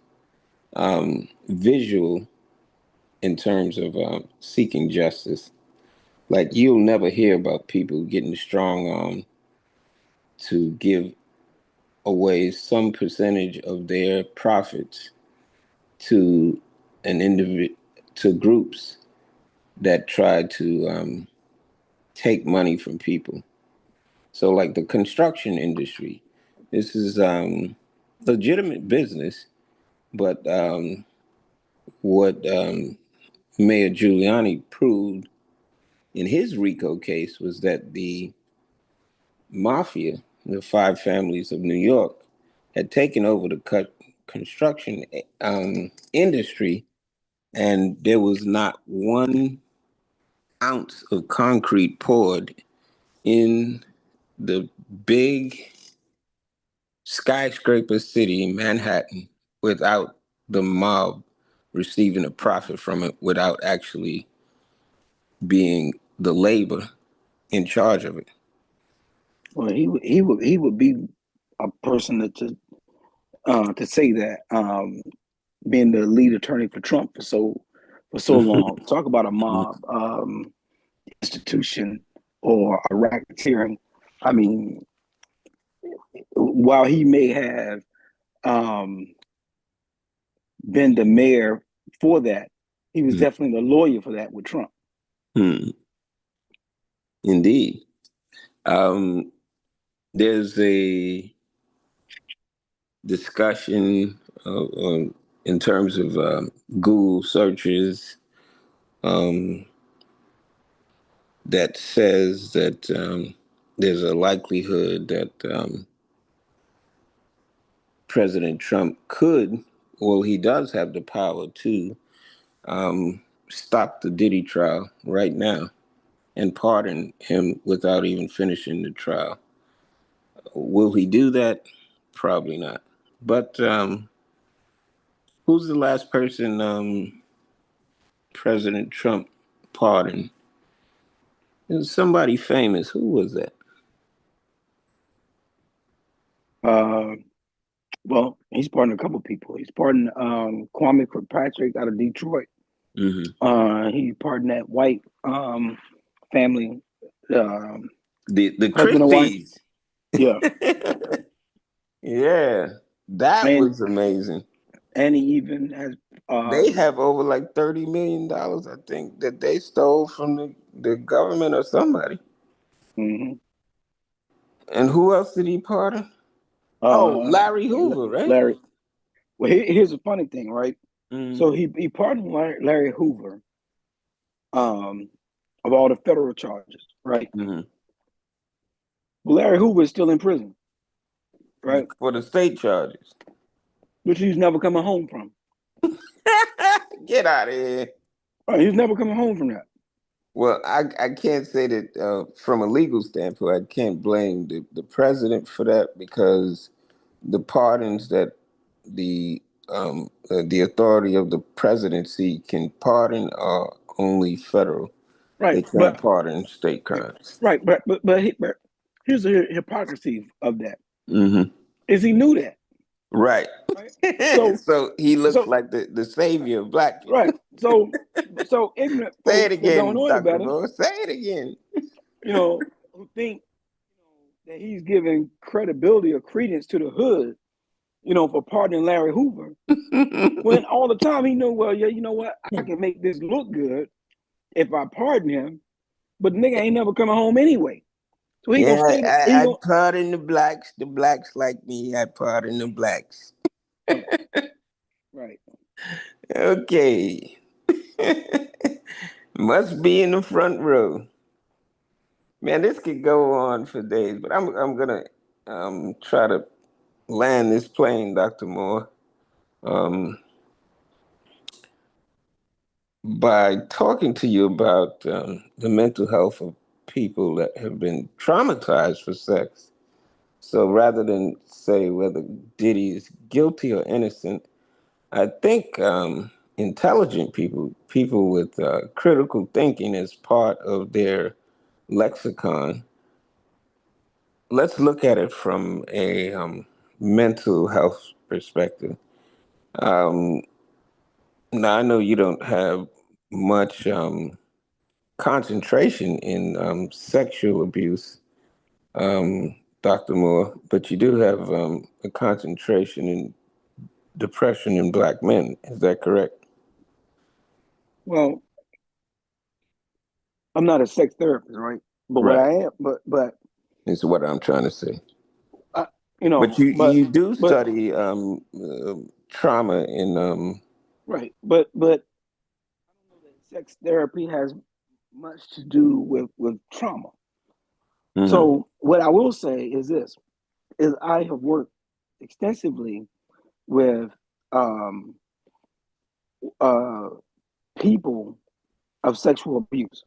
visual in terms of seeking justice. Like you'll never hear about people getting strong armed to give away some percentage of their profits to an individual, to groups that try to take money from people. So, like the construction industry, this is legitimate business, but what Mayor Giuliani proved in his RICO case was that the mafia, the five families of New York, had taken over the construction industry, and there was not 1 ounce of concrete poured in the big skyscraper city, Manhattan, without the mob receiving a profit from it, without actually being the labor in charge of it. Well, he would be a person to say that, being the lead attorney for Trump for so long. Talk about a mob institution or a racketeering. I mean, while he may have um, been the mayor for that, he was definitely the lawyer for that with Trump. Indeed. There's a discussion in terms of Google searches that says that there's a likelihood that President Trump could, well, he does have the power to stop the Diddy trial right now and pardon him without even finishing the trial. Will he do that? Probably not. But who's the last person President Trump pardoned? It was somebody famous. Who was that? Well, he's pardoned a couple people. He's pardoned Kwame Kirkpatrick out of Detroit. Mm-hmm. He pardoned that white family The husband and wife. Christies. Yeah, Yeah, that and was amazing. he even has They have over like $30 million, I think, that they stole from the government or somebody. mhm. And who else did he pardon? Oh, Larry Hoover, right? Larry. Well, here's the funny thing, right? Mm-hmm. So he pardoned Larry Hoover of all the federal charges, right? Mm-hmm. Larry Hoover is still in prison, right? For the state charges. Which he's never coming home from. Get out of here. Right, he's never coming home from that. Well, I can't say that from a legal standpoint, I can't blame the president for that, because the pardons that the authority of the presidency can pardon are only federal. Right, They can't pardon state crimes. right, but here's the hypocrisy of that. Mm-hmm. Is he knew that, Right. right? So So he looks so like the savior of black people. right, so ignorant Say it folks that don't again, know any Dr. better, Moore. Say it again. who think that he's giving credibility or credence to the hood, for pardoning Larry Hoover, when all the time he knew, well, yeah, you know what, I can make this look good if I pardon him, but the nigga ain't never coming home anyway. So he gonna Yeah, stay. He I gonna pardon the blacks. The blacks like me. I pardon the blacks. right. Okay. Must be in the front row. Man, this could go on for days, but I'm gonna try to land this plane, Dr. Moore, um, by talking to you about the mental health of people that have been traumatized for sex. So rather than say whether Diddy is guilty or innocent, I think intelligent people, people with critical thinking as part of their lexicon, let's look at it from a mental health perspective. Um, Now, I know you don't have much concentration in sexual abuse, Dr. Moore, but you do have a concentration in depression in black men. Is that correct? Well, I'm not a sex therapist, right? But what Right. I am, but Is what I'm trying to say. I, But you do but study trauma in right, but I don't know that sex therapy has much to do with trauma. mhm, So what I will say is this: is I have worked extensively with um, uh, people of sexual abuse,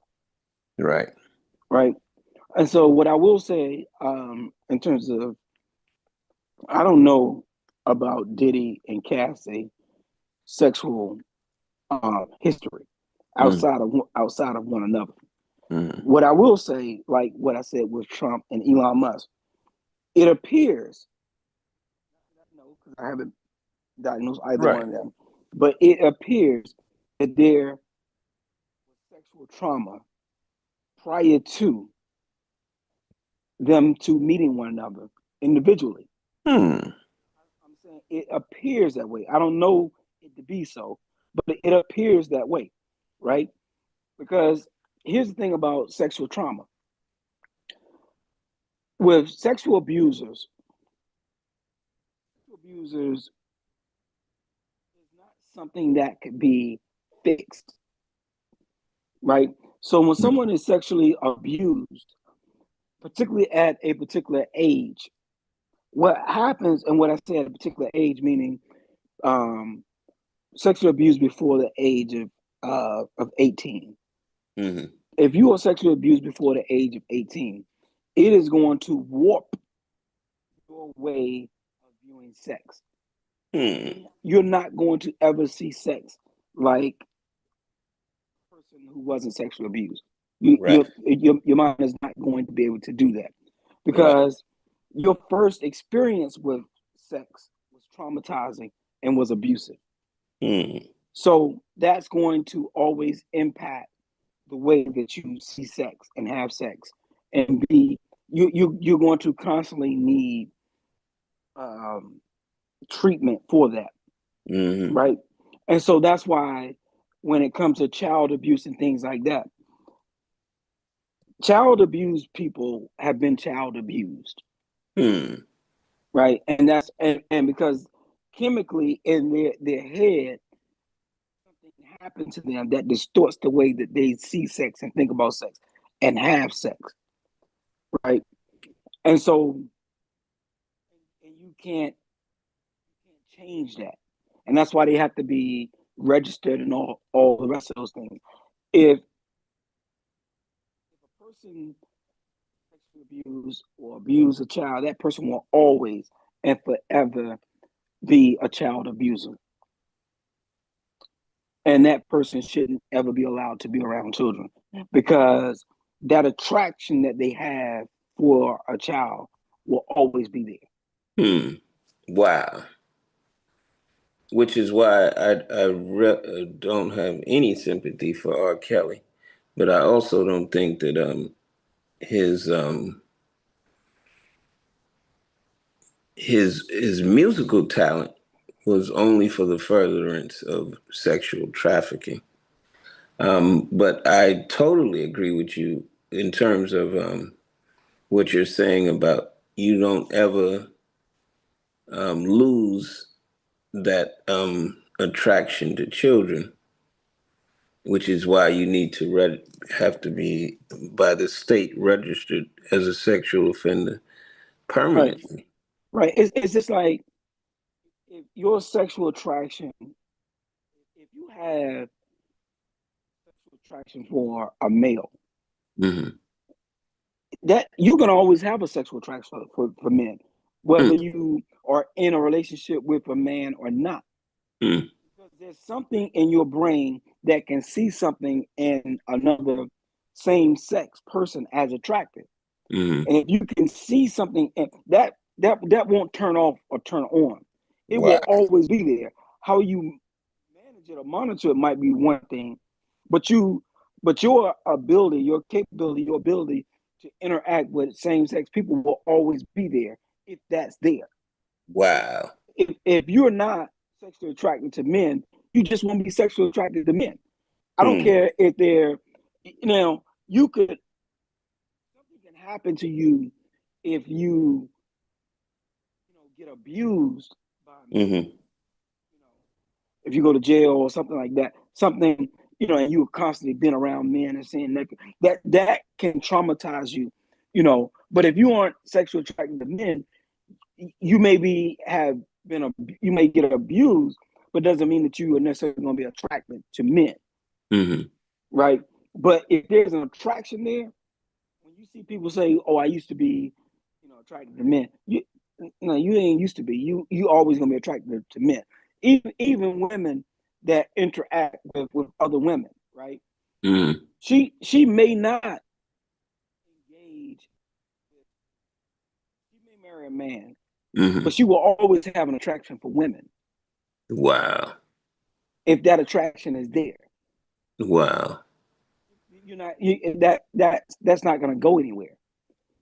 right. right? And so what I will say in terms of, I don't know about Diddy and Cassie sexual history Mm, outside of one another. mm, What I will say, like what I said with Trump and Elon Musk, it appears, no, because I haven't diagnosed either one right. of them, but it appears that there was sexual trauma prior to them two meeting one another individually. Hmm. I'm saying it appears that way. I don't know it to be so, but it appears that way, right? Because here's the thing about sexual trauma. With sexual abusers is not something that could be fixed, right? So when someone is sexually abused, particularly at a particular age, what happens, and what I say at a particular age, meaning um, sexual abuse before the age of 18. Mm-hmm. If you are sexually abused before the age of 18, it is going to warp your way of viewing sex. Hmm. You're not going to ever see sex like a person who wasn't sexually abused. Right. Your mind is not going to be able to do that Right. because your first experience with sex was traumatizing and was abusive. Hmm. So that's going to always impact the way that you see sex and have sex and be you're going to constantly need treatment for that, right? And so that's why when it comes to child abuse and things like that, child abused people have been child abused, right? And that's and because chemically in their head something happened to them that distorts the way that they see sex and think about sex and have sex, right? And so and you can't change that. And that's why they have to be registered and all the rest of those things. If a person sexually abuse or abuse a child, that person will always and forever be a child abuser. And that person shouldn't ever be allowed to be around children because that attraction that they have for a child will always be there. Wow. Which is why I don't have any sympathy for R. Kelly, but I also don't think that his musical talent was only for the furtherance of sexual trafficking. But I totally agree with you in terms of what you're saying about you don't ever lose that attraction to children, which is why you need to have to be by the state registered as a sexual offender permanently. Right. It's just like if your sexual attraction, if you have sexual attraction for a male, that you're gonna always have a sexual attraction for men, whether you are in a relationship with a man or not. Because there's something in your brain that can see something in another same sex person as attractive. And if you can see something that won't turn off or turn on. It will always be there. How you manage it or monitor it might be one thing, but your ability, your capability, your ability to interact with same-sex people will always be there if that's there. Wow. If you're not sexually attracted to men, you just won't be sexually attracted to men. I don't care if they're, you could, something can happen to you if you get abused by men. If you go to jail or something like that, something, and you've constantly been around men and seeing that can traumatize you, But if you aren't sexually attracted to men, you maybe you may get abused, but doesn't mean that you are necessarily going to be attracted to men, right? But if there's an attraction there, when you see people say, "Oh, I used to be, attracted to men," you ain't used to be. You always gonna be attracted to men. Even women that interact with other women, right? She may not engage. She may marry a man, but she will always have an attraction for women. Wow. If that attraction is there. Wow. That's not going to go anywhere.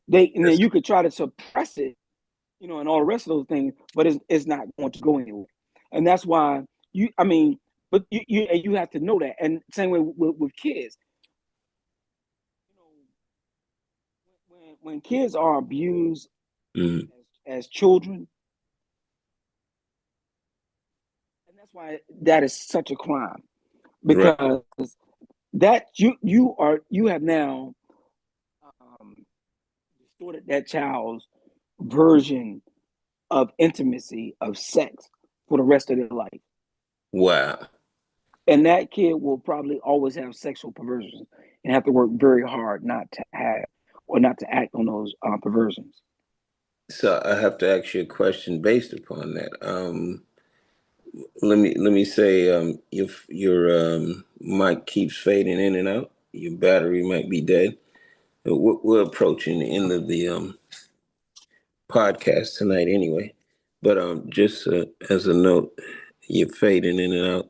Then you could try to suppress it, and all the rest of those things, but it's not going to go anywhere. And that's why but you have to know that. And same way with kids. When kids are abused as children, and that's why that is such a crime, because that you have now distorted that child's version of intimacy, of sex for the rest of their life. Wow. And that kid will probably always have sexual perversions and have to work very hard not to have or not to act on those perversions. So I have to ask you a question based upon that. Let me say, if your mic keeps fading in and out, your battery might be dead. We're approaching the end of the podcast tonight, anyway. But just as a note, you're fading in and out.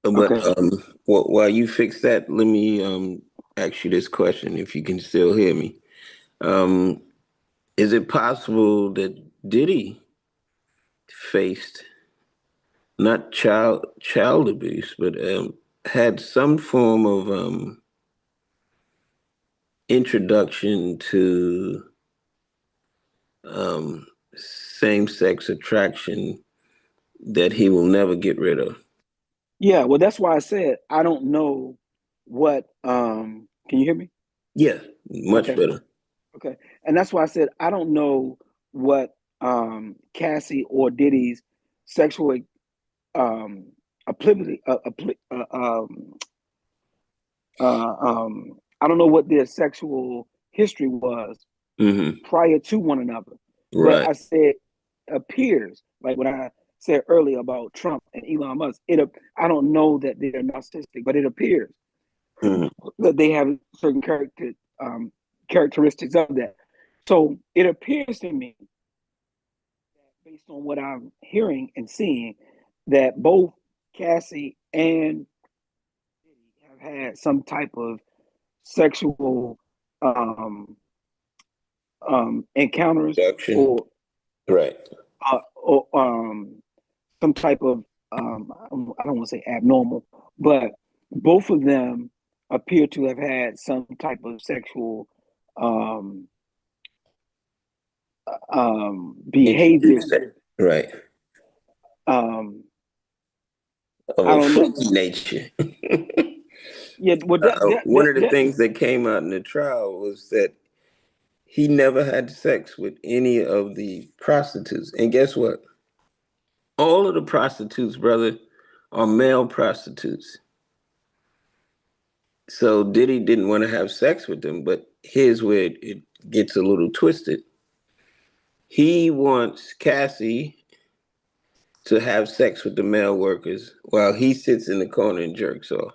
But Okay. while you fix that, let me ask you this question if you can still hear me. Is it possible that Diddy faced not child abuse, but had some form of introduction to same sex attraction that he will never get rid of? Yeah, well, that's why I said I don't know what. Can you hear me? Yeah, much Okay, better. okay, and that's why I said I don't know what Cassie or Diddy's sexual um applicability I don't know what their sexual history was Hmm. prior to one another. But Right. I said appears like when I said earlier about Trump and Elon Musk. I don't know that they're narcissistic, but it appears Hmm. that they have certain characteristics of that. So it appears to me, based on what I'm hearing and seeing, that both Cassie and Diddy have had some type of sexual um, encounters Production. or Right. or some type of I don't want to say abnormal, but both of them appear to have had some type of sexual um, behaviors. Introduce that. Right. Um, Of I a don't know. freaky nature. Yeah, well, One of the things that came out in the trial was that he never had sex with any of the prostitutes. And guess what? All of the prostitutes, brother, are male prostitutes. So Diddy didn't want to have sex with them, but here's where it gets a little twisted. He wants Cassie to have sex with the male workers while he sits in the corner and jerks off.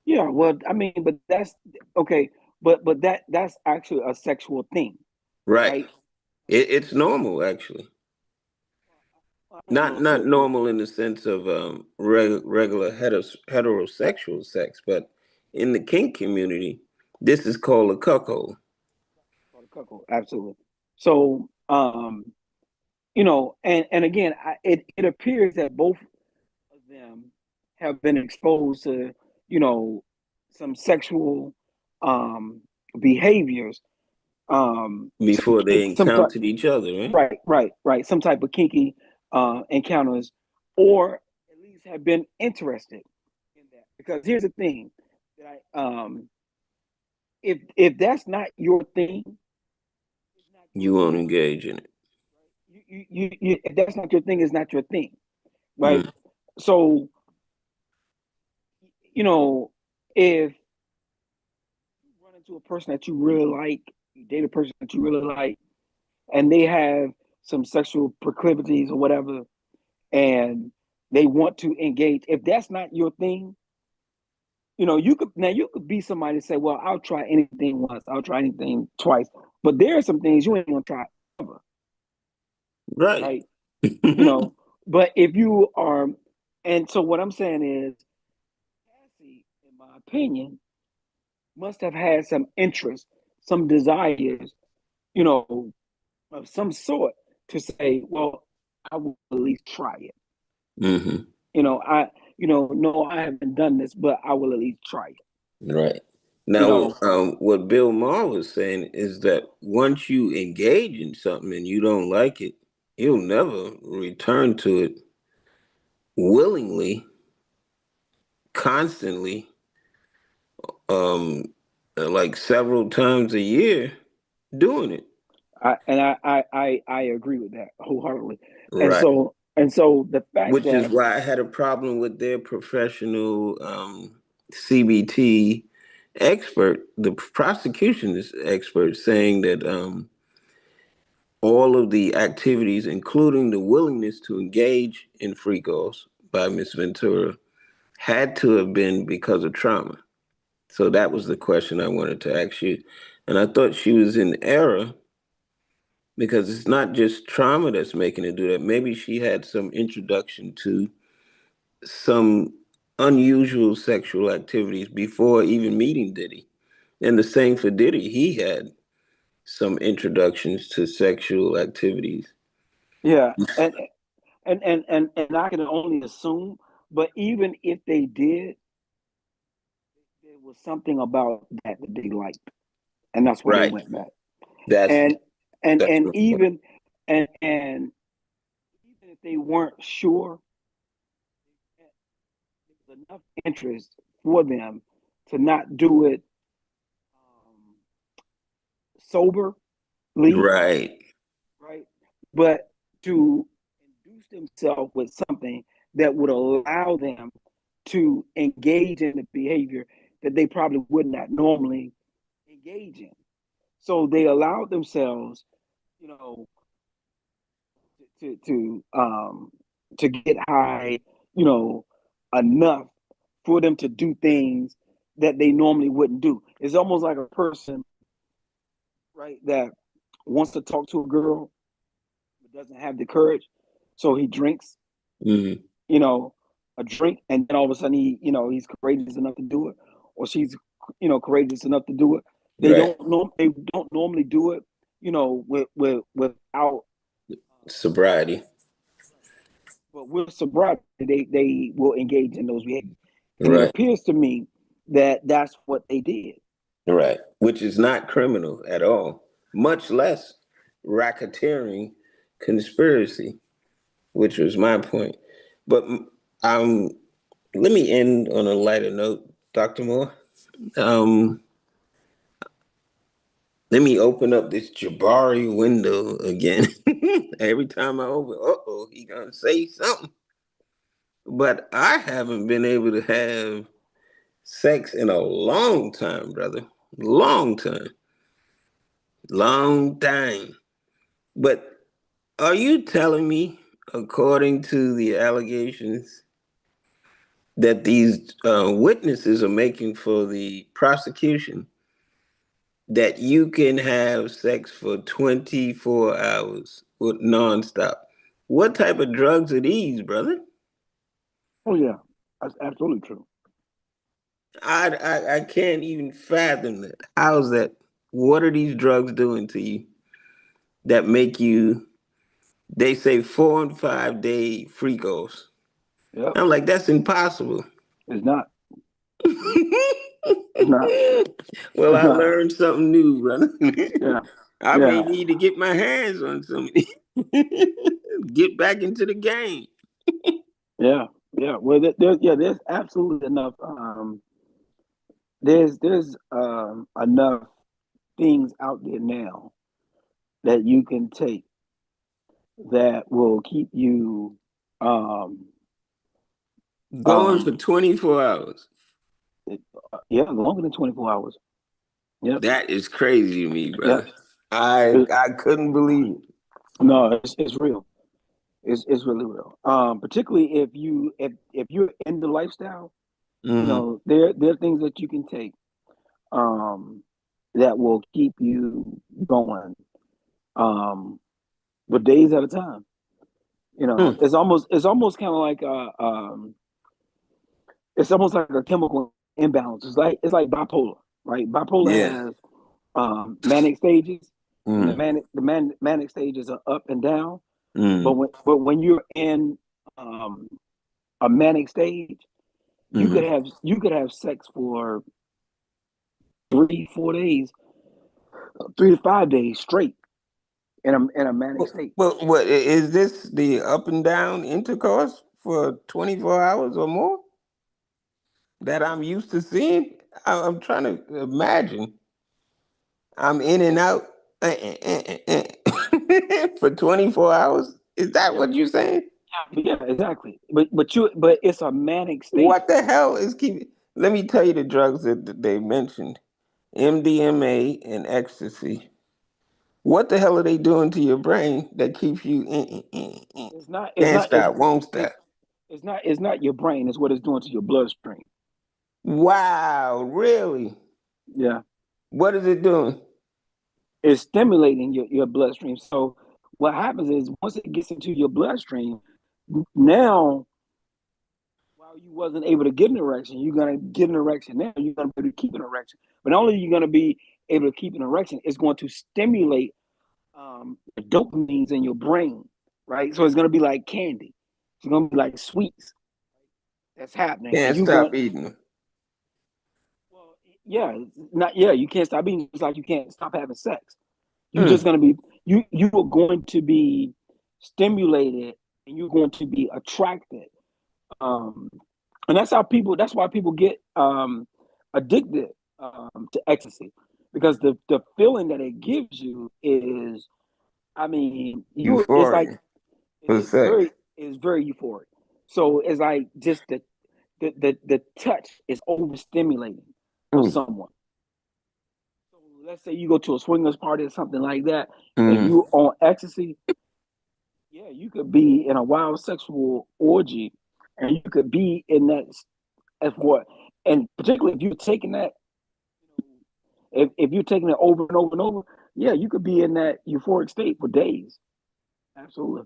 yeah. Well, I mean, but that's okay. But that's actually a sexual thing, Right. right? It's normal, actually. I don't Not know if not normal in the sense of regular heterosexual sex, but in the kink community, this is called a cuckold. absolutely. So, and again, it appears that both of them have been exposed to, you know, some sexual um, behaviors, Before they some type, encountered each other, right? right, some type of kinky encounters, or at least have been interested in that. Because here's the thing that if that's not your thing, it's not your You won't thing. engage in it. If that's not your thing, it's not your thing, right? Mm. So, you know, if you run into a person that you really like, you date a person that you really like, and they have some sexual proclivities or whatever, and they want to engage, if that's not your thing, you could be somebody and say, well, I'll try anything once, I'll try anything twice. But there are some things you ain't gonna try ever, Right. right? You know, but if you are, and so what I'm saying is, Cassie, in my opinion, must have had some interest, some desires, you know, of some sort to say, well, I will at least try it. Hmm. No, I haven't done this, but I will at least try it. Right. You Now, know, what Bill Maher was saying is that once you engage in something and you don't like it, you'll never return to it willingly, constantly, um, like several times a year doing it. I agree with that wholeheartedly. And Right. so and so the fact Which is that why I had a problem with their professional CBT expert, the prosecution expert, saying that all of the activities, including the willingness to engage in freak offs by Miss Ventura, had to have been because of trauma. So that was the question I wanted to ask you. And I thought she was in error because it's not just trauma that's making her do that. Maybe she had some introduction to some unusual sexual activities before even meeting Diddy. And the same for Diddy. He had some introductions to sexual activities. Yeah, and I can only assume, but even if they did, there was something about that they liked, and that's why they Right. went back. That's And and that's and the point. even if they weren't sure, there was enough interest for them to not do it soberly, Right. right? But to induce themselves with something that would allow them to engage in the behavior that they probably would not normally engage in. So they allowed themselves, you know, to to um to get high, you know, enough for them to do things that they normally wouldn't do. It's almost like a person, right, that wants to talk to a girl but doesn't have the courage, so he drinks, Mm-hmm. you know, a drink, and then all of a sudden he's courageous enough to do it, or she's, courageous enough to do it. They Right. don't know. They don't normally do it, without. Sobriety. But with sobriety, they will engage in those behaviors, and it Right. appears to me that that's what they did. Right. Which is not criminal at all, much less racketeering conspiracy, which was my point. But um, let me end on a lighter note, Dr. Moore. Um, Let me open up this Jabari window again. Every time I open, he gonna say something. But I haven't been able to have sex in a long time, brother. Long time. Long time. But are you telling me, according to the allegations that these witnesses are making for the prosecution, that you can have sex for 24 hours with nonstop? What type of drugs are these, brother? Oh yeah, that's absolutely true. I can't even fathom that. How's that? What are these drugs doing to you that make you, they say 4 and 5 day freak offs? Yep, I'm like, that's impossible. it's not. It's not. Well, It's I not. learned something new, brother. Yeah, I may yeah, need to get my hands on some of these. Get back into the game. yeah, yeah. Well, there's absolutely enough. There's enough things out there now that you can take that will keep you um Going for um 24 hours. yeah, longer than 24 hours. Yep. That is crazy to me, Yep. brother. I It, I couldn't believe it. no, it's real. It's really real. Particularly if you're in the lifestyle, Mm-hmm. there are things that you can take um that will keep you going um for days at a time. Hmm. It's almost kind of like it's almost like a chemical imbalance. It's like bipolar, right? Bipolar Yeah. has manic stages, and the Mm-hmm. manic stages are up and down. But Mm-hmm. when you're in um, a manic stage, Mm-hmm. you could have sex for 3 4 days, 3 to 5 days straight in a manic state. Well, what is this, the up and down intercourse for 24 hours or more that I'm used to seeing? I'm trying to imagine. I'm in and out for 24 hours. Is that Yeah, what you're saying? yeah, exactly. But it's a manic state. What the hell is keeping? Let me tell you the drugs that they mentioned: MDMA and ecstasy. What the hell are they doing to your brain that keeps you It's not. It's can't not. It's stop, won't it, stop? it's not. It's not your brain. It's what it's doing to your bloodstream. Wow, really? Yeah, What is it doing? it's stimulating your bloodstream. So what happens is once it gets into your bloodstream, now how you wasn't able to get an erection, you're gonna get an erection now. You're gonna be able to keep an erection, but not only are you gonna be able to keep an erection, it's going to stimulate the dopamines in your brain, right? So it's gonna be like candy. It's gonna be like sweets that's happening, and Can't you stop going. eating them. Well, yeah, not yeah. You can't stop eating. It's like you can't stop having sex. You're just Mm. gonna be you are going to be stimulated, and you're going to be attracted. Um, and that's how people. That's why people get addicted to ecstasy, because the feeling that it gives you is, I mean, you it's like Euphoria for sex. it's very euphoric. So it's like just the touch is overstimulating for Mm. someone. So let's say you go to a swingers party or something like that, and Mm. you on ecstasy, yeah, you could be in a wild sexual orgy, and you could be in that as what, and particularly if you're taking that, if you're taking it over and over and over, yeah, you could be in that euphoric state for days. Absolutely.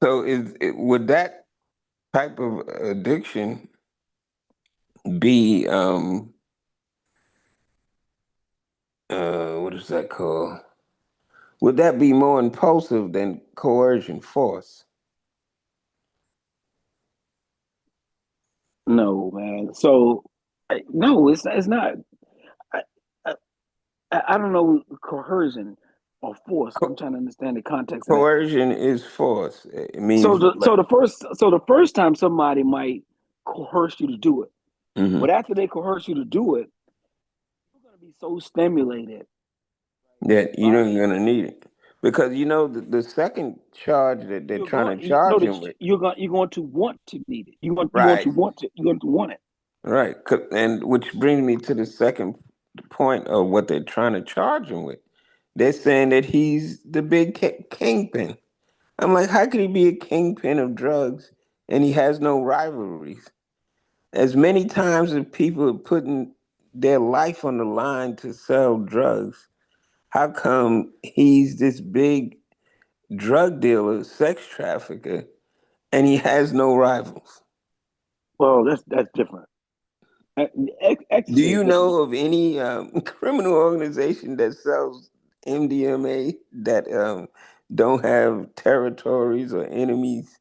So would that type of addiction be what is that called? Would that be more impulsive than coercion, force? No, man. So no, it's not. I, I, I don't know coercion or force. I'm Co- trying to understand the context of that. coercion is force. It So means the like, so the first so the first time somebody might coerce you to do it, mhm, but after they coerce you to do it, you're gonna be so stimulated that you don't by gonna need it because you know the second charge that they're you're trying going to you know charge him that with. you're going to want to need it. Right, You're going to want it. right, and which brings me to the second point of what they're trying to charge him with. They're saying that he's the big kingpin. I'm like, how could he be a kingpin of drugs and he has no rivalries? As many times as people are putting their life on the line to sell drugs, how come he's this big drug dealer, sex trafficker, and he has no rivals? Well, that's different. Do Ecstasy is you different. know of any criminal organization that sells MDMA that don't have territories or enemies?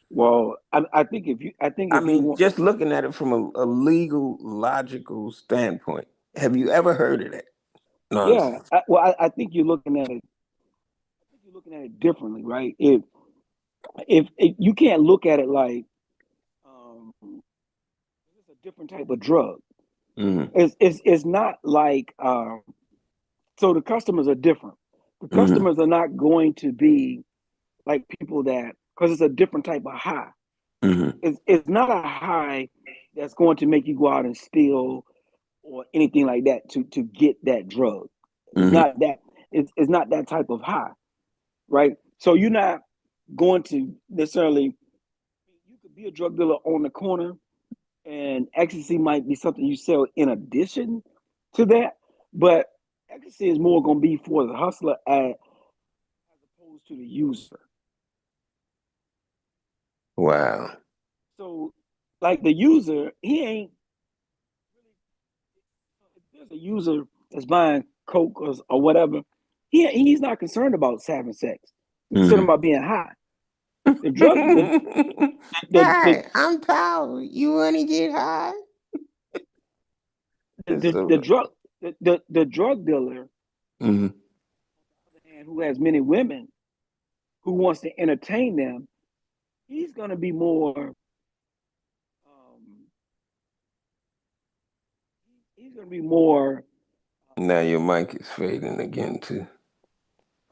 Well, I think I if you mean, want, just looking at it from a legal, logical standpoint, have you ever heard of that yeah, nonsense? I think you're looking at it. I think you're looking at it differently, right? If you can't look at it like it's a different type of drug. Mm-hmm. It's not like so the customers are different. The Mm-hmm. customers are not going to be like people that, because it's a different type of high. Mm-hmm. It's not a high that's going to make you go out and steal or anything like that to get that drug. It's Mm-hmm. not that it's not that type of high, right? So you're not going to necessarily, you could be a drug dealer on the corner, and ecstasy might be something you sell in addition to that, but ecstasy is more going to be for the hustler as opposed to the user. Wow. So, like the user, he ain't if there's a user that's buying coke or whatever, he's not concerned about having sex. He's concerned Mm-hmm. about being high. The drug the Hi, I'm Paul. You want to get high? It's the so. drug the drug dealer, Mm-hmm. and who has many women who wants to entertain them, he's going to be more um, he's going to be more Now your mic is fading again too.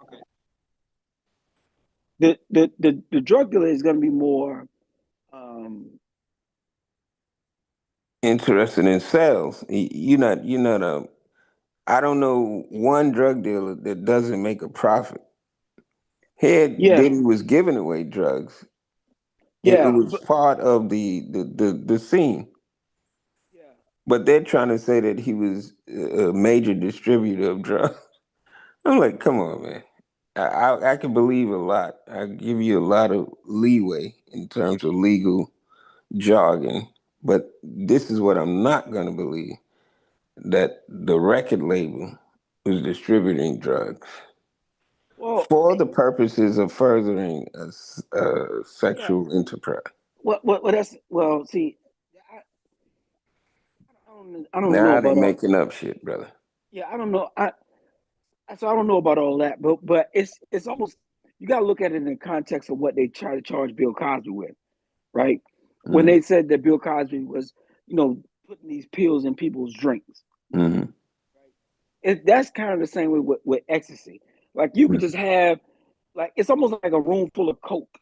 okay. The drug dealer is going to be more um, Interested in sales. You're not a. I don't know one drug dealer that doesn't make a profit. Here, yeah, Diddy was giving away drugs. It yeah, was part of the scene. yeah. But they're trying to say that he was a major distributor of drugs. I'm like, come on, man. I can believe a lot. I give you a lot of leeway in terms of legal jargon, but this is what I'm not going to believe, that the record label was distributing drugs Well, for the purposes of furthering a yeah. sexual enterprise. What that's well. See, I don't know Now they about all. making up shit, brother. Yeah, I don't know. So I don't know about all that, but it's almost you got to look at it in the context of what they try to charge Bill Cosby with, right? When Mm-hmm. they said that Bill Cosby was, putting these pills in people's drinks, Mm-hmm. that's kind of the same way with ecstasy. Like you could just have, like it's almost like a room full of coke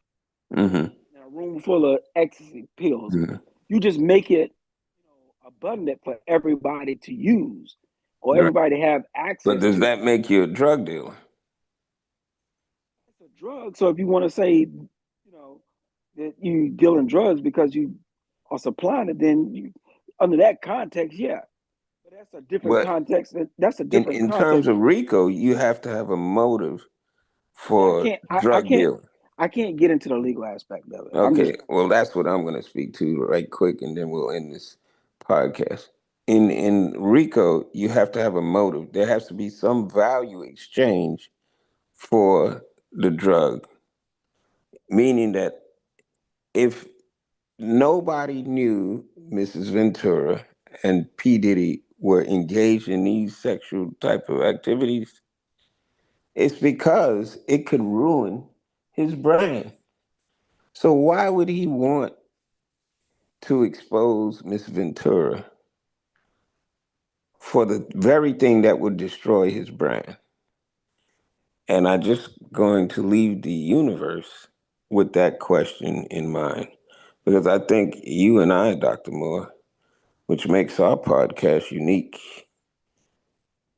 Mm-hmm. and a room full of ecstasy pills. Mm-hmm. You just make it, abundant for everybody to use, or Right. everybody to have But access does to. that make you a drug dealer? It's a drug. So if you want to say, that you dealing drugs because you are supplying it, then you, under that context, yeah. But that's a different But context. That's a different in terms context. of RICO, you have to have a motive Yeah, I for can't. I drug can't. dealing. I can't get into the legal aspect of it. I'm just. Okay, well, that's what I'm going to speak to right quick, and then we'll end this podcast. In RICO, you have to have a motive. There has to be some value exchange for the drug, meaning that if nobody knew Mrs. Ventura and P. Diddy were engaged in these sexual type of activities, it's because it could ruin his brand. So why would he want to expose Miss Ventura for the very thing that would destroy his brand? And I just going to leave the universe with that question in mind. Because I think you and I, Dr. Moore, which makes our podcast unique,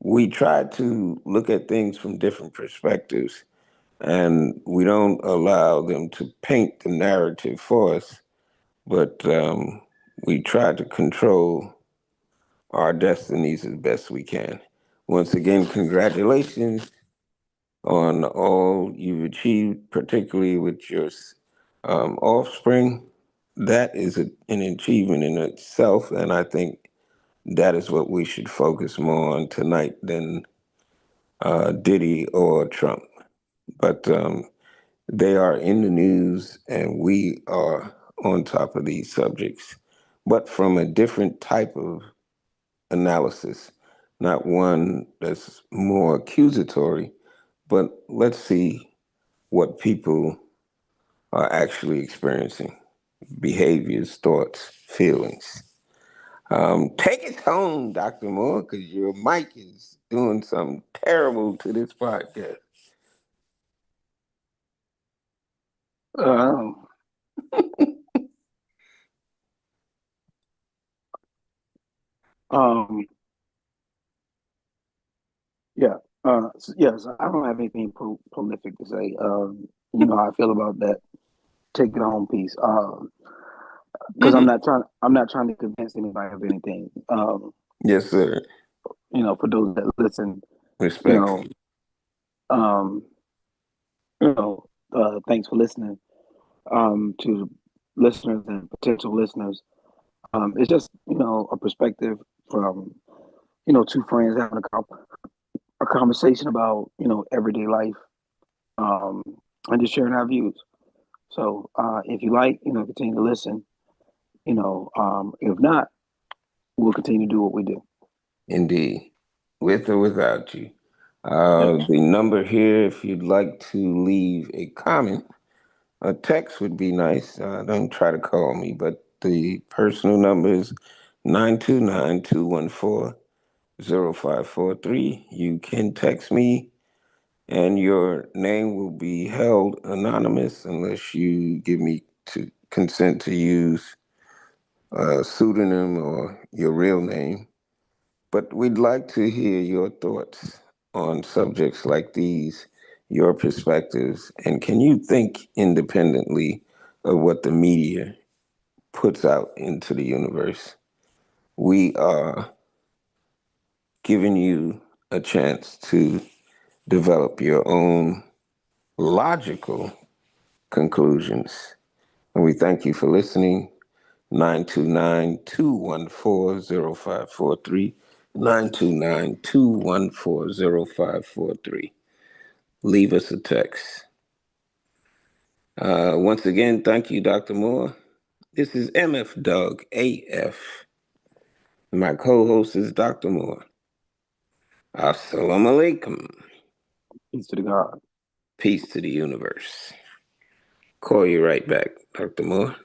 we try to look at things from different perspectives and we don't allow them to paint the narrative for us, but we try to control our destinies as best we can. Once again, congratulations on all you've achieved, particularly with your offspring. That is an achievement in itself, and I think that is what we should focus more on tonight than Diddy or Trump. But they are in the news, and we are on top of these subjects, but from a different type of analysis, not one that's more accusatory, but let's see what people are actually experiencing, behaviors, thoughts, feelings. Take it home, Dr. Moore, because your mic is doing something terrible to this podcast. Um, um, yeah. Yes, I don't have anything prolific to say. You know how I feel about that. Take it home piece. Because Mhm. I'm not trying to convince anybody of anything. Yes, sir. For those that listen, you know, Respectfully. um, thanks for listening. To listeners and potential listeners, it's just a perspective from two friends having a conversation about everyday life, um, and just sharing our views. So if you like, continue to listen. If not, we'll continue to do what we do. Indeed. With or without you. Yep. The number here, if you'd like to leave a comment, a text would be nice. Don't try to call me, but the personal number is 929-214-0543. You can text me, and your name will be held anonymous unless you give me to consent to use a pseudonym or your real name. But we'd like to hear your thoughts on subjects like these, your perspectives, and can you think independently of what the media puts out into the universe? We are giving you a chance to develop your own logical conclusions. And we thank you for listening. 929-214-0543. 929-214-0543. Leave us a text. Once again, thank you, Dr. Moore. This is MF Doug AF. My co-host is Dr. Moore. Assalamu alaikum. Peace to the God. Peace to the universe. Call you right back, Dr. Moore.